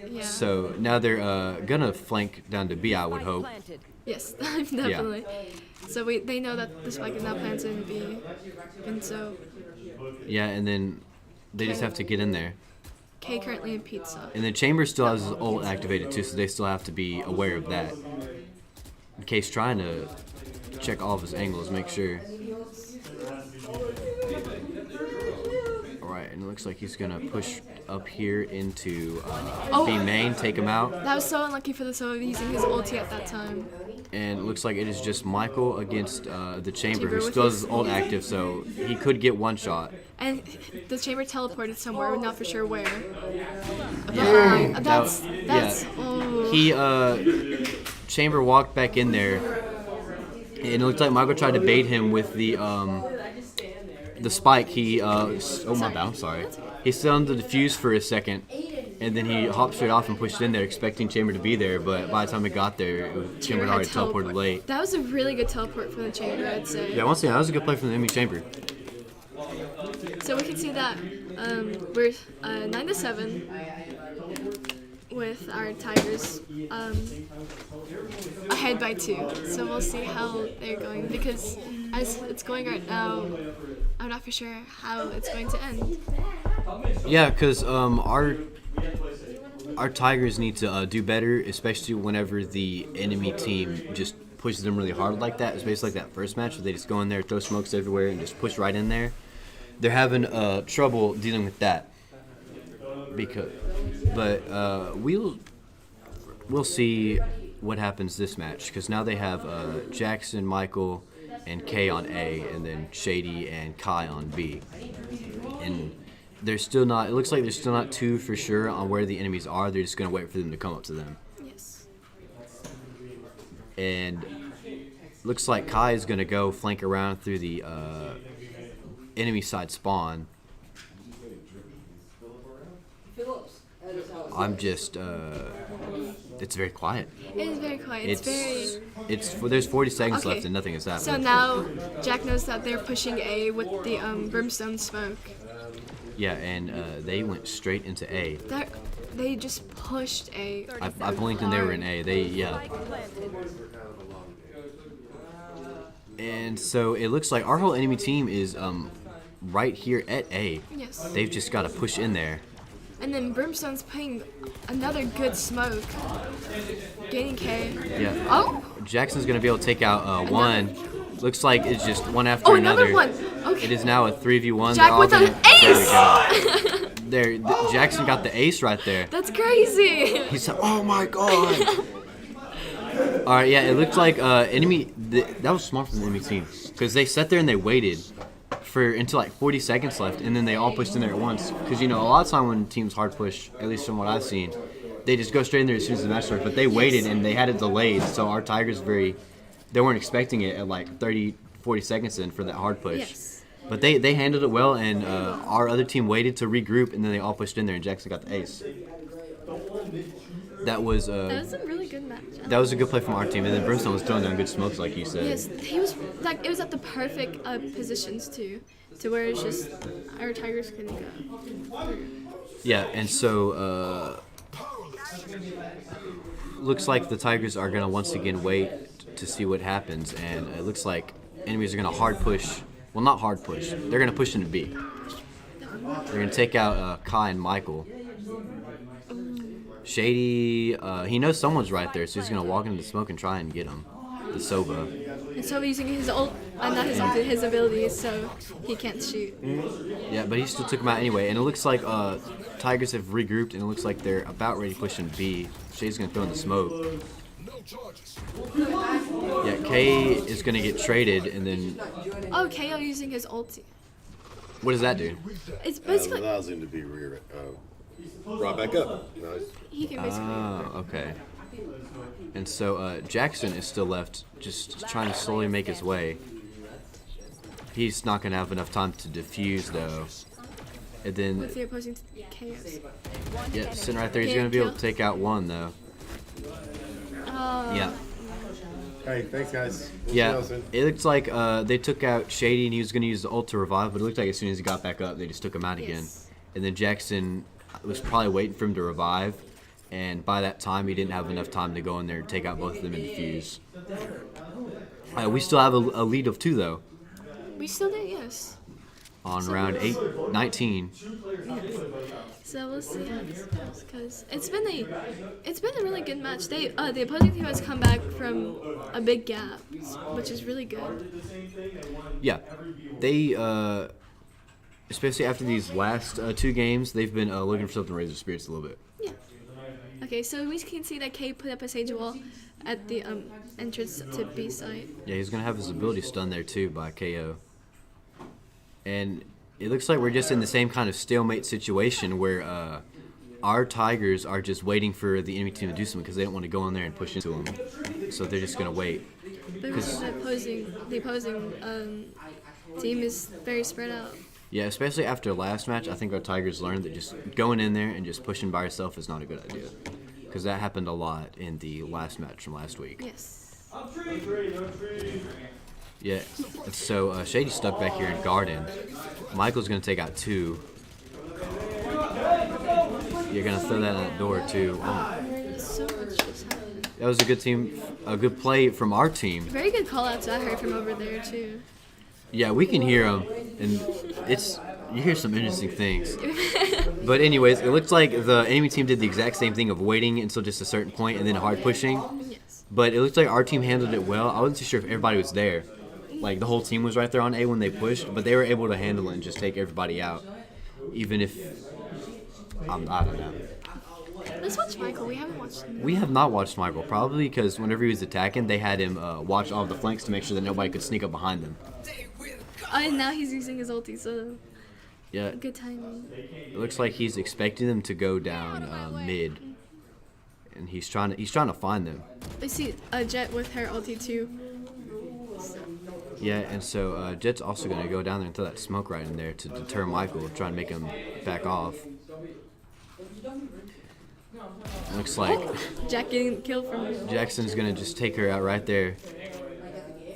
Yeah. So now they're gonna flank down to B, I would hope. Yes, definitely. So they know that the spike is now planted in B, and so Yeah, and then they just have to get in there. K currently in pizza. And then Chambers still has his ult activated too, so they still have to be aware of that. In case trying to check all of his angles, make sure. Alright, and it looks like he's gonna push up here into B main, take him out. That was so unlucky for the Sova using his ulti at that time. And it looks like it is just Michael against the Chamber, who with still has his- his ult active, so he could get one shot. And the chamber teleported somewhere, we're not for sure where. Yeah. That's Yeah. oh. He Chamber walked back in there, and it looked like Michael tried to bait him with the the spike, he oh my bad, I'm sorry. He stood on the defuse for a second, and then he hopped straight off and pushed in there, expecting Chamber to be there. But by the time it got there, Chamber had already teleported late. That was a really good teleport from the Chamber, I'd say. Yeah, once again, that was a good play from the enemy Chamber. So we can see that we're 9-7 with our Tigers ahead by 2. So we'll see how they're going, because as it's going right now, I'm not for sure how it's going to end. Yeah, because our Tigers need to do better, especially whenever the enemy team just pushes them really hard like that. It's basically like that first match where they just go in there, throw smokes everywhere, and just push right in there. They're having trouble dealing with that. But we'll see what happens this match, because now they have Jackson, Michael, and Kay on A, and then Shady and Kai on B. And they're still not. It looks like they're still not too for sure on where the enemies are. They're just gonna wait for them to come up to them. Yes. And looks like Kai is gonna go flank around through the enemy side spawn. I'm just. It's very quiet. It is very quiet. There's 40 seconds left and nothing has happened. So now Jack knows that they're pushing A with the brimstone smoke. Yeah, and they went straight into A. They just pushed A. I blinked and they were in A. And so it looks like our whole enemy team is right here at A. Yes. They've just got to push in there. And then Brimstone's putting another good smoke. Gaining K. Yeah. Oh! Jackson's going to be able to take out one. Looks like it's just one after another. Another one! Okay. It is now a 3v1. Jack with an ace! There we go. Jackson got the ace right there. That's crazy! He said, oh my god. All right, yeah, it looked like enemy. That was smart from the enemy team, because they sat there and they waited until like 40 seconds left, and then they all pushed in there at once. Because a lot of time when teams hard push, at least from what I've seen, they just go straight in there as soon as the match starts. But they waited and they had it delayed, so our Tigers they weren't expecting it at like 30, 40 seconds in for that hard push. Yes. But they handled it well, and our other team waited to regroup, and then they all pushed in there, and Jackson got the ace. That was That was a really good match. That was a good play from our team, and then Brimstone was throwing down good smokes, like you said. Yes, he was like, it was at the perfect positions too, to where it's just our Tigers couldn't go through. Yeah, and so looks like the Tigers are gonna once again wait to see what happens, and it looks like enemies are gonna hard push. Well, not hard push. They're gonna push into B. They're gonna take out Kai and Michael. Shady, he knows someone's right there, so he's gonna walk into the smoke and try and get him. The Sova. And so using his ult, not his ult, his abilities, so he can't shoot. Yeah, but he still took him out anyway. And it looks like Tigers have regrouped, and it looks like they're about ready to push in B. Shady's gonna throw in the smoke. Yeah, K is gonna get traded, and then. Oh, KO using his ulti. What does that do? It's It basically allows him to be brought back up. Nice. he can basically. Oh, okay. And so Jackson is still left, just trying to slowly make his way. He's not going to have enough time to defuse, though. And then, With the opposing KOs. yeah, sitting right there, he's going to be able to take out one, though. Yeah. Hey, thanks, guys. We'll see Yeah, y'all soon. it looks like they took out Shady, and he was going to use the ult to revive, but it looked like as soon as he got back up, they just took him out again. Yes. And then Jackson was probably waiting for him to revive, and by that time, he didn't have enough time to go in there and take out both of them and defuse. We still have a lead of 2, though, We still did, yes. on round 19. So we'll see how this goes, because it's been a really good match. The opposing team has come back from a big gap, which is really good. Yeah, they, especially after these last 2 games, they've been looking for something to raise their spirits a little bit. Yeah. Okay, so we can see that K put up a sage wall at the entrance to B side. Yeah, he's going to have his ability stunned there, too, by KO. And it looks like we're just in the same kind of stalemate situation where our Tigers are just waiting for the enemy team to do something because they don't want to go in there and push into them. So they're just going to wait. Because the opposing team is very spread out. Yeah, especially after last match, I think our Tigers learned that just going in there and just pushing by yourself is not a good idea. Because that happened a lot in the last match from last week. Yes. Yeah, so Shady's stuck back here in Garden. Michael's going to take out 2. You're going to throw that at the door, too. So much just happened. That was a good team, a good play from our team. Very good call-outs I heard from over there, too. Yeah, we can hear them, and you hear some interesting things. But anyways, it looks like the enemy team did the exact same thing of waiting until just a certain point and then hard pushing. Yes. But it looks like our team handled it well. I wasn't too sure if everybody was there. Like, the whole team was right there on A when they pushed, but they were able to handle it and just take everybody out. Even if, I don't know. Let's watch Michael. We haven't watched him. We have not watched Michael, probably because whenever he was attacking, they had him watch all of the flanks to make sure that nobody could sneak up behind them. And now he's using his ulti, so Yeah, good timing. it looks like he's expecting them to go down mid, and he's trying to find them. I see a Jet with her ulti too. Yeah, and so Jet's also going to go down there and throw that smoke right in there to deter Michael, try and make him back off. Looks like Jack getting killed from him. Jackson's going to just take her out right there.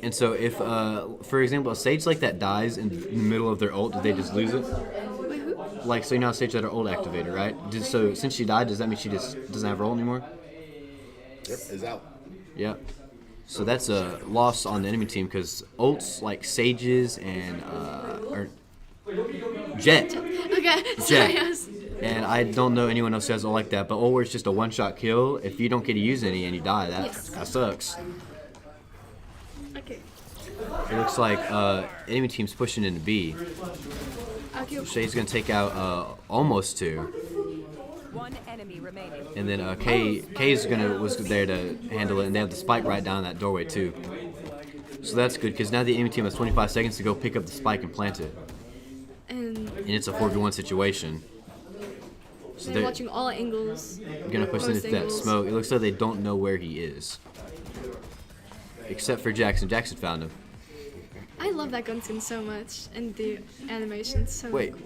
And so if, for example, a Sage like that dies in the middle of their ult, do they just lose it? Wait, who? Like, so you know how Sage had her ult activated, right? So since she died, does that mean she just doesn't have her ult anymore? Yep, is out. Yep. So that's a loss on the enemy team because ults like Sages and or Jet. Okay, sorry. Jet. I was, And I don't know anyone else who has ult like that, but ult where it's just a one-shot kill, if you don't get to use any and you die, that sucks. okay. It looks like enemy team's pushing into B. Okay. Shay's gonna take out almost 2. One enemy remaining. And then K's was there to handle it, and they have the spike right down that doorway too. So that's good because now the enemy team has 25 seconds to go pick up the spike and plant it, And and it's a 4v1 situation. So they're watching all angles. gonna push into most that angles. smoke. It looks like they don't know where he is, except for Jackson. Jackson found him. I love that gun skin so much, and the animation's so Wait, cool.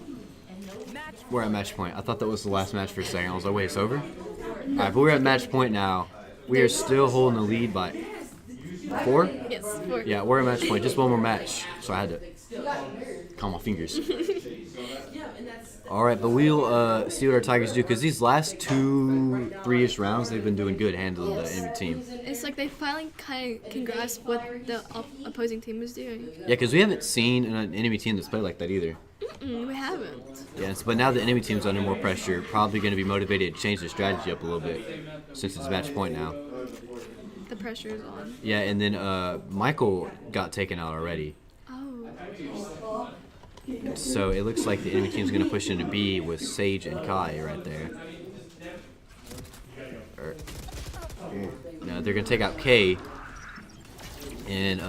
we're at match point. I thought that was the last match for a second. I was like, wait, it's over? All right, but we're at match point now. We are still holding the lead by 4? Yes, 4. Yeah, we're at match point. Just one more match. So I had to calm my fingers. All right, but we'll see what our Tigers do because these last 2-3-ish rounds, they've been doing good handling the enemy team. It's like they finally kind of can grasp what the opposing team is doing. Yeah, because we haven't seen an enemy team that's played like that either. We haven't. Yes, but now the enemy team's under more pressure, probably going to be motivated to change their strategy up a little bit since it's match point now. The pressure is on. Yeah, and then Michael got taken out already. Oh. So it looks like the enemy team's going to push into B with Sage and Kai right there. No, they're going to take out K. And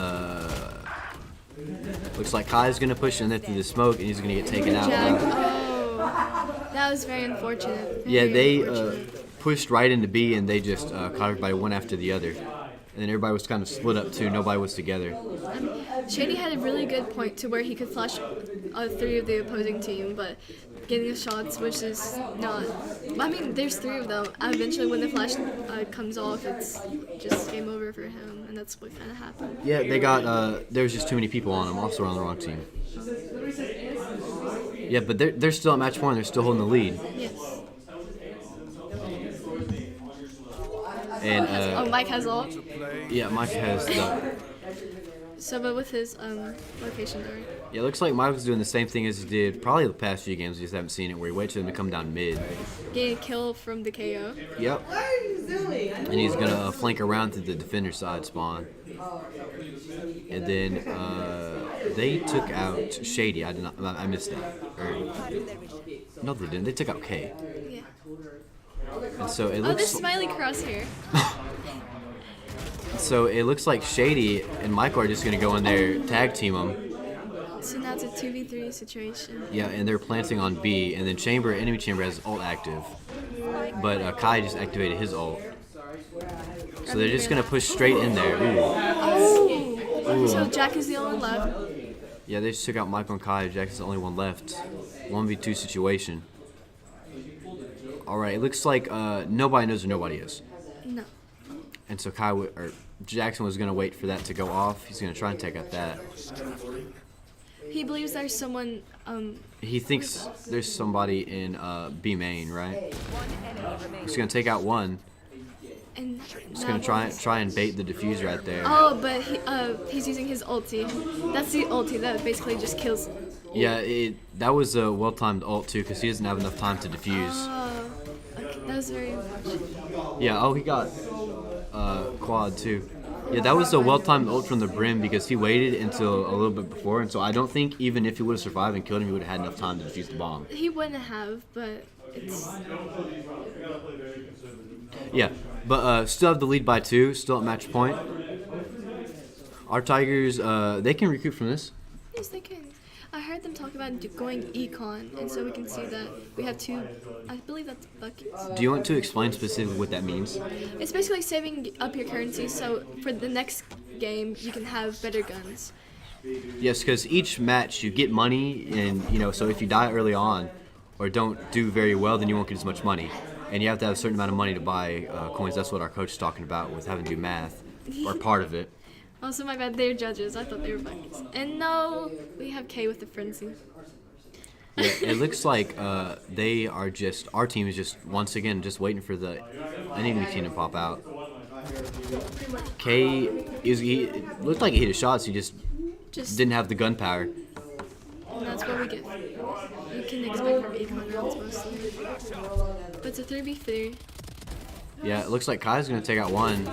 looks like Kai's going to push in there through the smoke and he's going to get taken out. Jack. Oh. That was very unfortunate. Yeah, Very they unfortunate. pushed right into B and they just caught everybody one after the other. And then everybody was kind of split up too. Nobody was together. Shady had a really good point to where he could flash 3 of the opposing team, but getting the shots, which is not. I mean, there's 3 of them. Eventually, when the flash comes off, it's just game over for him, and that's what kind of happened. Yeah, they got. There was just too many people on them. Also on the wrong team. Yeah, but they're still at match point. They're still holding the lead. Yes. And Oh, Mike has ult. yeah, Mike has the. So, but with his location door. Yeah, it looks like Mike was doing the same thing as he did probably the past few games. We just haven't seen it, where he waits for them to come down mid. Getting a kill from the KO. Yep. And he's gonna flank around to the defender side spawn. And then they took out Shady. I missed that. No, they didn't. They took out K. Yeah. And so it Oh, looks. this smiley cross here. So it looks like Shady and Michael are just gonna go in there, tag team them. So now it's a 2v3 situation. Yeah, and they're planting on B, and then enemy chamber has ult active, but Kai just activated his ult. So they're just gonna push straight in there. Ooh. Oh! So Jack is the only left. Yeah, they just took out Michael and Kai. Jackson's the only one left. 1v2 situation. All right, it looks like nobody knows where nobody is. No. And so Jackson was going to wait for that to go off. He's going to try and take out that. He believes there's someone. He thinks there's somebody in B main, right? One enemy remaining. He's going to take out one. And He's going to try and bait the defuse right there. Oh, but he's using his ulti. That's the ulti that basically just kills. Yeah, that was a well-timed ult too, because he doesn't have enough time to defuse. Oh, okay. That was very unfortunate. Yeah, he got quad too. Yeah, that was a well-timed ult from the Brim because he waited until a little bit before, and so I don't think even if he would have survived and killed him, he would have had enough time to defuse the bomb. He wouldn't have, but it's. Yeah, but still have the lead by 2, still at match point. Our Tigers, they can recoup from this. Yes, they can. I heard them talk about going econ, and so we can see that we have 2. I believe that's buckets. Do you want to explain specifically what that means? It's basically saving up your currency, so for the next game you can have better guns. Yes, because each match you get money, and so if you die early on or don't do very well, then you won't get as much money. And you have to have a certain amount of money to buy coins. That's what our coach is talking about with having to do math, or part of it. Also, my bad, they're judges. I thought they were buckets. And no, we have K with the frenzy. Yeah, it looks like they are just, our team is just, once again, just waiting for the enemy team to pop out. K, it looked like he hit his shots, he just didn't have the gunpowder. And that's what we get. You can expect from econ rounds mostly. But it's a 3v3. Yeah, it looks like Kai's going to take out one.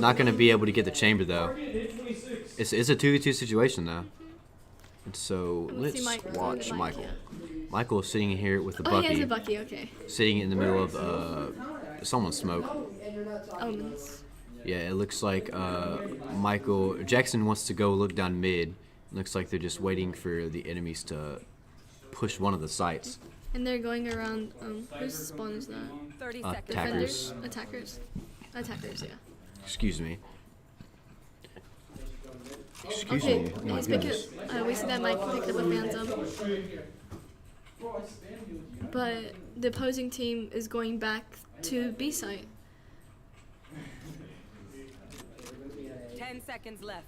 Not going to be able to get the chamber, though. It's a 2v2 situation, though. And so, let's watch Michael. Michael is sitting here with the Oh, he has Bucky. a Bucky, okay. Sitting in the middle of someone's smoke. Omens. Yeah, it looks like Jackson wants to go look down mid. Looks like they're just waiting for the enemies to push one of the sites. And they're going around, whose spawn is that? 30 seconds. Attackers. Attackers? Attackers, yeah. Excuse me. Excuse Okay, me. Oh my he's goodness. we see that Mike picked up a Phantom. But the opposing team is going back to B site. 10 seconds left.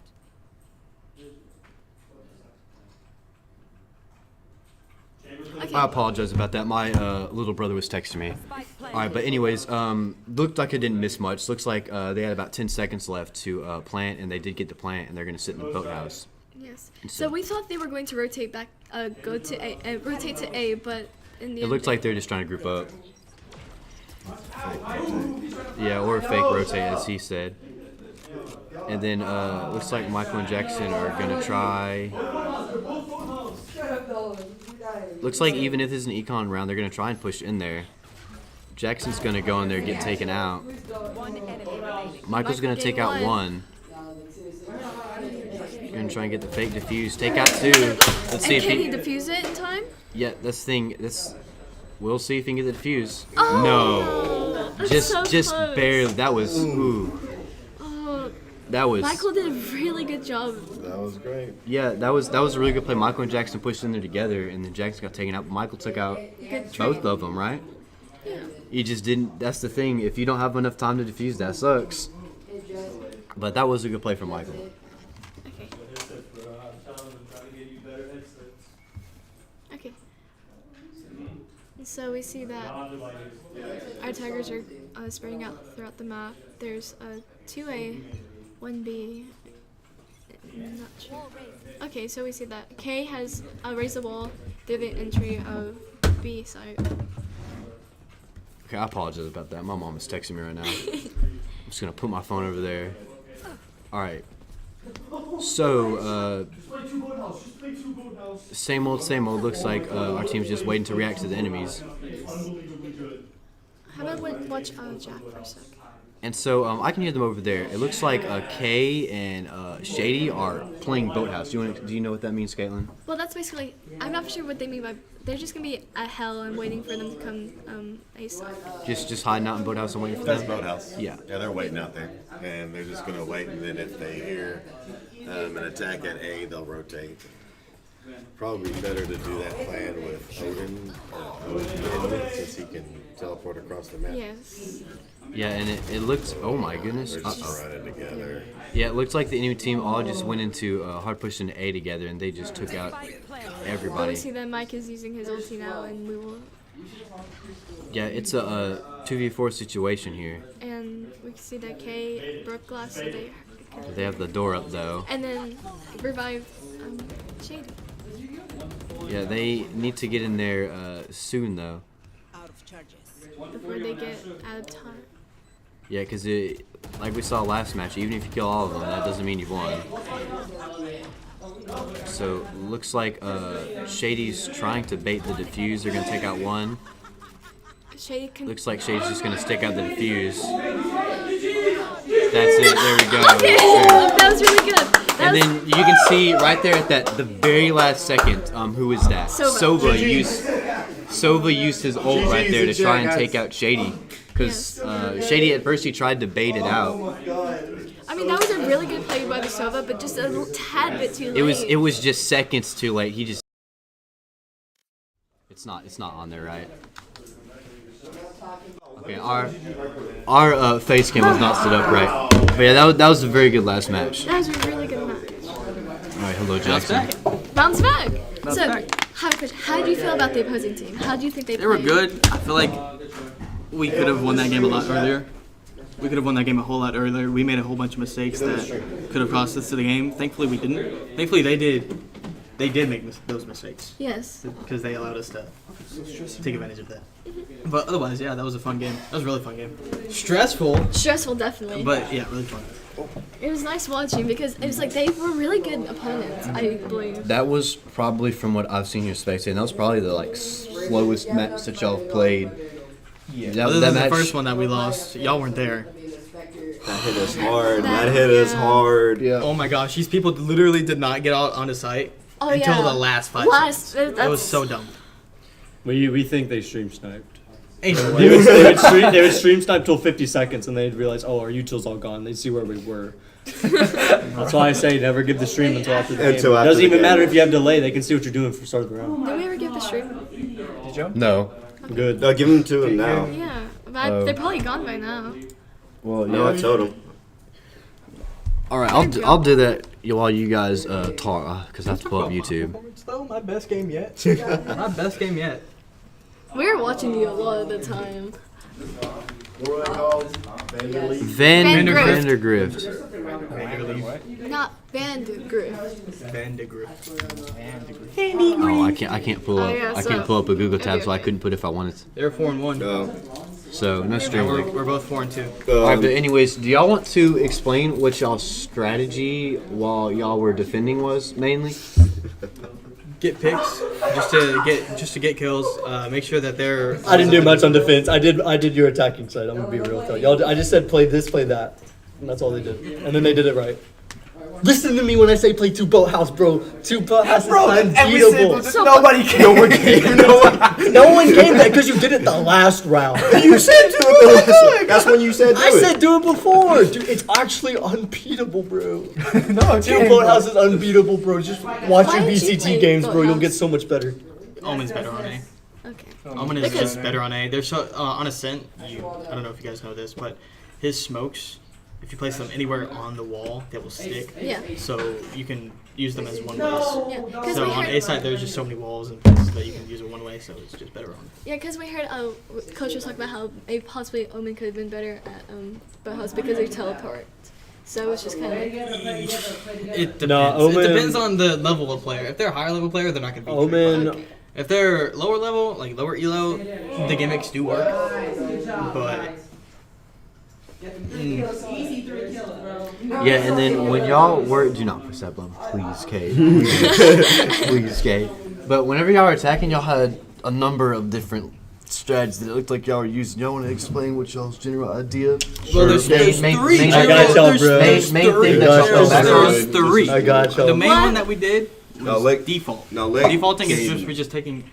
Okay. I apologize about that. My little brother was texting me. All right, but anyways, looked like it didn't miss much. Looks like they had about 10 seconds left to plant, and they did get the plant, and they're going to sit in the boathouse. Yes. So we thought they were going to rotate back, rotate to A, but in the It end, looked like they're just trying to group up. Yeah, or fake rotate, as he said. And then looks like Michael and Jackson are going to try. Looks like even if this is an econ round, they're going to try and push in there. Jackson's going to go in there and get taken out. One enemy remaining. Michael's going to take out one. Going to try and get the fake defuse. Take out 2. Let's see and if can he defuse it in time? Yeah, we'll see if he can get the defuse. Oh, No. that's so Just close. barely. That was, ooh. Oh, That was. Michael did a really good job. That was great. Yeah, that was a really good play. Michael and Jackson pushed in there together, and then Jackson got taken out. But Michael took out Good trade. both of them, right? Yeah. You just didn't. That's the thing. If you don't have enough time to defuse, that sucks. But that was a good play from Michael. Okay. Okay. So we see that our Tigers are spreading out throughout the map. There's a 2A, 1B. Not sure. Okay, so we see that K has raised the wall through the entry of B site. Okay, I apologize about that. My mom is texting me right now. I'm just gonna put my phone over there. All right. So, same old, same old. Looks like our team's just waiting to react to the enemies. How about we watch Jack for a sec? And so I can hear them over there. It looks like Kay and Shady are playing Boathouse. Do you know what that means, Caitlin? Well, that's basically, I'm not sure what they mean by, they're just going to be at hell and waiting for them to come A side. Just hiding out in Boathouse and waiting for That's them? boathouse. Yeah. Yeah, they're waiting out there, and they're just gonna wait. And then if they hear an attack at A, they'll rotate. Probably better to do that plan with Odin, since he can teleport across the map. Yes. Yeah, and it looks. Oh my goodness. They're just running together. Yeah, it looks like the enemy team all just went into hard push into A together, and they just took out But we everybody. see that Mike is using his ulti now, and we will. Yeah, it's a 2v4 situation here. And we can see that Kay broke glass, so They have the door up though. and then revive Shady. Yeah, they need to get in there soon though. Before they get out of time. Yeah, because like we saw last match, even if you kill all of them, that doesn't mean you've won. So looks like Shady's trying to bait the defuse. They're gonna take out one. Shady can. Looks like Shady's just gonna stick out the defuse. That's it. There we go. That was really good. And then you can see right there at the very last second, who is that? Sova. Sova used his ult right there to try and take out Shady. Because Shady at first he tried to bait it out. I mean, that was a really good play by the Sova, but just a little tad bit too late. It was just seconds too late. He just it's not on there, right? Okay, our face cam was not stood up right. But yeah, that was a very good last match. That was a really good match. Alright, hello Jackson. Bounce back. Bounce So, back. how did you feel about the opposing team? How do you think they They were played? good. I feel like we could have won that game a lot earlier. We could have won that game a whole lot earlier. We made a whole bunch of mistakes that could have cost us to the game. Thankfully, we didn't. Thankfully, they did. They did make those mistakes Yes. because they allowed us to take advantage of that. But otherwise, yeah, that was a fun game. That was a really fun game. Stressful, Stressful, definitely. but yeah, really fun. It was nice watching because it was like they were really good opponents, I believe. That was probably from what I've seen here spectating. That was probably the slowest match that y'all have played. Yeah, Other than the first one that we lost, y'all weren't there. That hit us hard. That hit us hard. Yeah. Oh my gosh, these people literally did not get out onto site Oh until yeah. the last 5 seconds. That That's was so dumb. We think they stream sniped. Ain't no They way. would stream snipe till 50 seconds, and they'd realize, oh, our util's all gone. They'd see where we were. That's why I say never give the stream until after the game. Until It after doesn't the even game. matter if you have delay. They can see what you're doing for the start of the round. Did we ever give the stream? No. Good. No, give them to him now. Yeah. But they're probably gone by now. Well, No, I told him. All right, I'll do that while you guys talk because I have to pull up YouTube. Though, my best game yet. My best game yet. We were watching you a lot of the time. Vandergrift. Not Vandegrift. Oh, I can't pull up. Oh, yeah, I can't so- pull up a Google tab, okay. so I couldn't put if I wanted to. They're 4-1. So no stream We're, link. we're both 4-2. All right, but anyways, do y'all want to explain what y'all's strategy while y'all were defending was mainly? Get picks just to get kills. Make sure that they're. I didn't do much on defense. I did your attacking side. I'm gonna be real with y'all. I just said play this, play that, and that's all they did. And then they did it right. Listen to me when I say play 2 boathouse, bro. 2 boathouse is unbeatable. Nobody came. No one came. No one came back because you did it the last round. You said do it the last. That's when you said do I it. said do it before. Dude, it's actually unbeatable, bro. No, 2 boathouse is unbeatable, bro. Just watch Why your did you VCT play games, bro. You'll Boathouse? get so much better. Omen's better on A. Okay. Omen is just better on A. They're so on Ascent. I don't know if you guys know this, but his smokes, if you place them anywhere on the wall, they will stick. Yeah. So you can use them as one ways. Yeah. Because So we on heard. A side, there's just so many walls and places that you can use it one way, so it's just better on. Yeah, because we heard Coach was talking about how maybe possibly Omen could have been better at Boathouse because they teleport. So it's just kind of like. It depends. Omen- It depends on the level of player. If they're a higher level player, they're not going to be. Omen, Okay. If they're lower level, like lower elo, the gimmicks do work. But Yeah, and then when y'all were, do not push that button, please, Kay. Please, Kay. But whenever y'all were attacking, y'all had a number of different strategies that it looked like y'all were using. Y'all want to explain what y'all's general idea? well, there's Main- three. I got y'all, bro. There's Main three. thing that y'all fell back on. There's three. I got y'all. The main What? one that we did No, was lick. default. No, lick. Defaulting is Game. just we're just taking.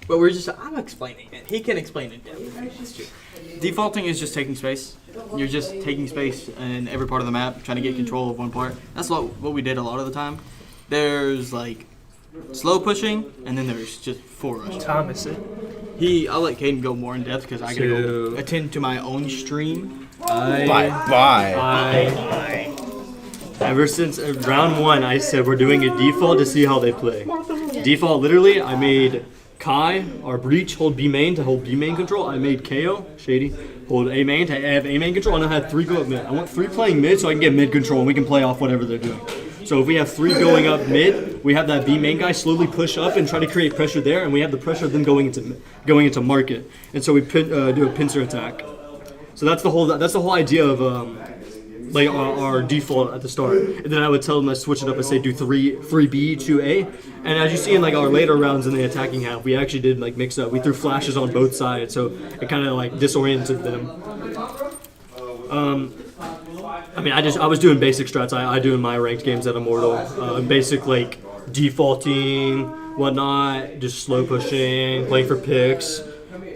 But we're just. I'm explaining it. He can explain it. Defaulting is just taking space. You're just taking space in every part of the map, trying to get control of one part. That's what we did a lot of the time. There's like slow pushing, and then there's just full rushing. Thomas. I'll let Caden go more in depth because I gotta go So- attend to my own stream. Bye. Ever since round 1, I said we're doing a default to see how they play. Default, literally, I made Kai, our breach, hold B main to hold B main control. I made KO, Shady, hold A main to have A main control, and I had 3 go up mid. I want 3 playing mid so I can get mid control and we can play off whatever they're doing. So if we have 3 going up mid, we have that B main guy slowly push up and try to create pressure there, and we have the pressure of them going into market. And so we do a pincer attack. So that's the whole idea of like our default at the start. And then I would tell them to switch it up and say do 3B, 2A. And as you see in like our later rounds in the attacking half, we actually did like mix up. We threw flashes on both sides, so it kind of like disoriented them. I mean, I was doing basic strats. I do in my ranked games at Immortal. Basic like defaulting, whatnot, just slow pushing, playing for picks.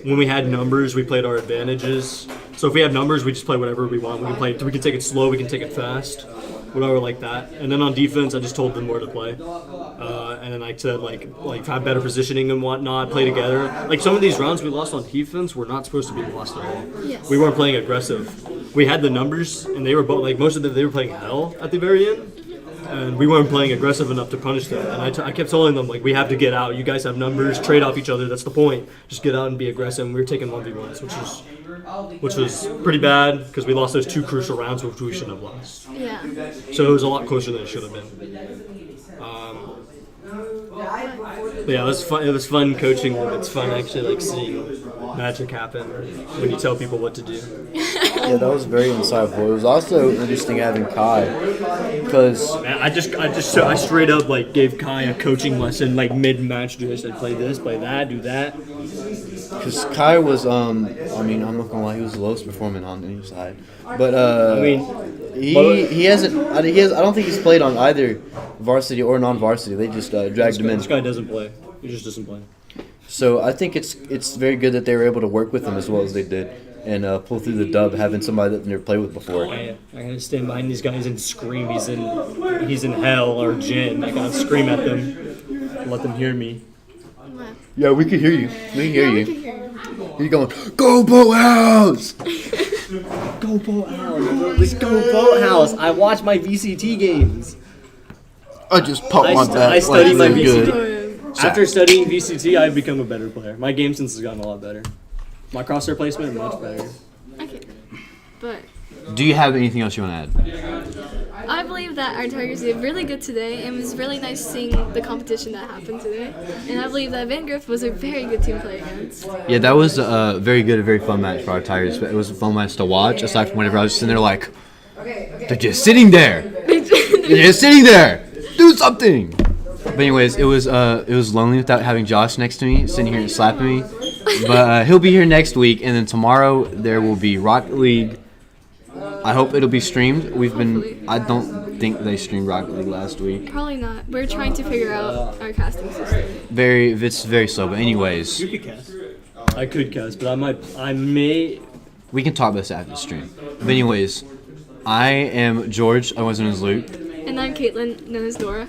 When we had numbers, we played our advantages. So if we have numbers, we just play whatever we want. We can take it slow, we can take it fast, whatever like that. And then on defense, I just told them where to play. And then I said like have better positioning and whatnot, play together. Like some of these rounds we lost on defense were not supposed to be lost at all. Yes. We weren't playing aggressive. We had the numbers, and they were both like most of them. They were playing hell at the very end. And we weren't playing aggressive enough to punish them. And I kept telling them, like, we have to get out. You guys have numbers, trade off each other. That's the point. Just get out and be aggressive. And we were taking 1v1s, which was pretty bad because we lost those 2 crucial rounds, which we shouldn't have lost. Yeah. So it was a lot closer than it should have been. But yeah, it was fun. It was fun coaching them. It's fun actually, like, seeing magic happen when you tell people what to do. Yeah, that was very insightful. It was also interesting having Kai, because Man, I straight up like gave Kai a coaching lesson like mid-match. I said, play this, play that, do that. Kai was I mean, I'm not gonna lie, he was the lowest performing on any side, but I mean, he hasn't. I don't think he's played on either varsity or non-varsity. They just dragged him in. This guy doesn't play. He just doesn't play. So I think it's very good that they were able to work with him as well as they did and pull through the dub, having somebody that they've never played with before. I gotta stand behind these guys and scream. He's in hell or Jin. I gotta scream at them, let them hear me. Yeah, we can hear you. We can hear Yeah, we you. can hear you. You're going, go Boathouse! Go Boathouse! Let's go Boathouse! I watch my VCT games. I just popped my back. I studied my really VCT. good. After studying VCT, I've become a better player. My game sense has gotten a lot better. My crosshair placement much better. Okay. But Do you have anything else you want to add? I believe that our Tigers did really good today, and it was really nice seeing the competition that happened today. And I believe that Vingriff was a very good team to play against. Yeah, that was a very good, a very fun match for our Tigers. It was a fun match to watch, aside from whenever I was sitting there like, they're just sitting there. They're just sitting there. Do something. But anyways, it was lonely without having Josh next to me, sitting here and slapping me. But he'll be here next week, and then tomorrow there will be Rocket League. I hope it'll be streamed. I don't think they streamed Rocket League last week. Probably not. We're trying to figure out our casting system. It's very slow. But anyways, You could cast. I could cast, but I may. we can talk about this after the stream. But anyways, I am George. I wasn't as Luke. And I'm Caitlin, known as Dora.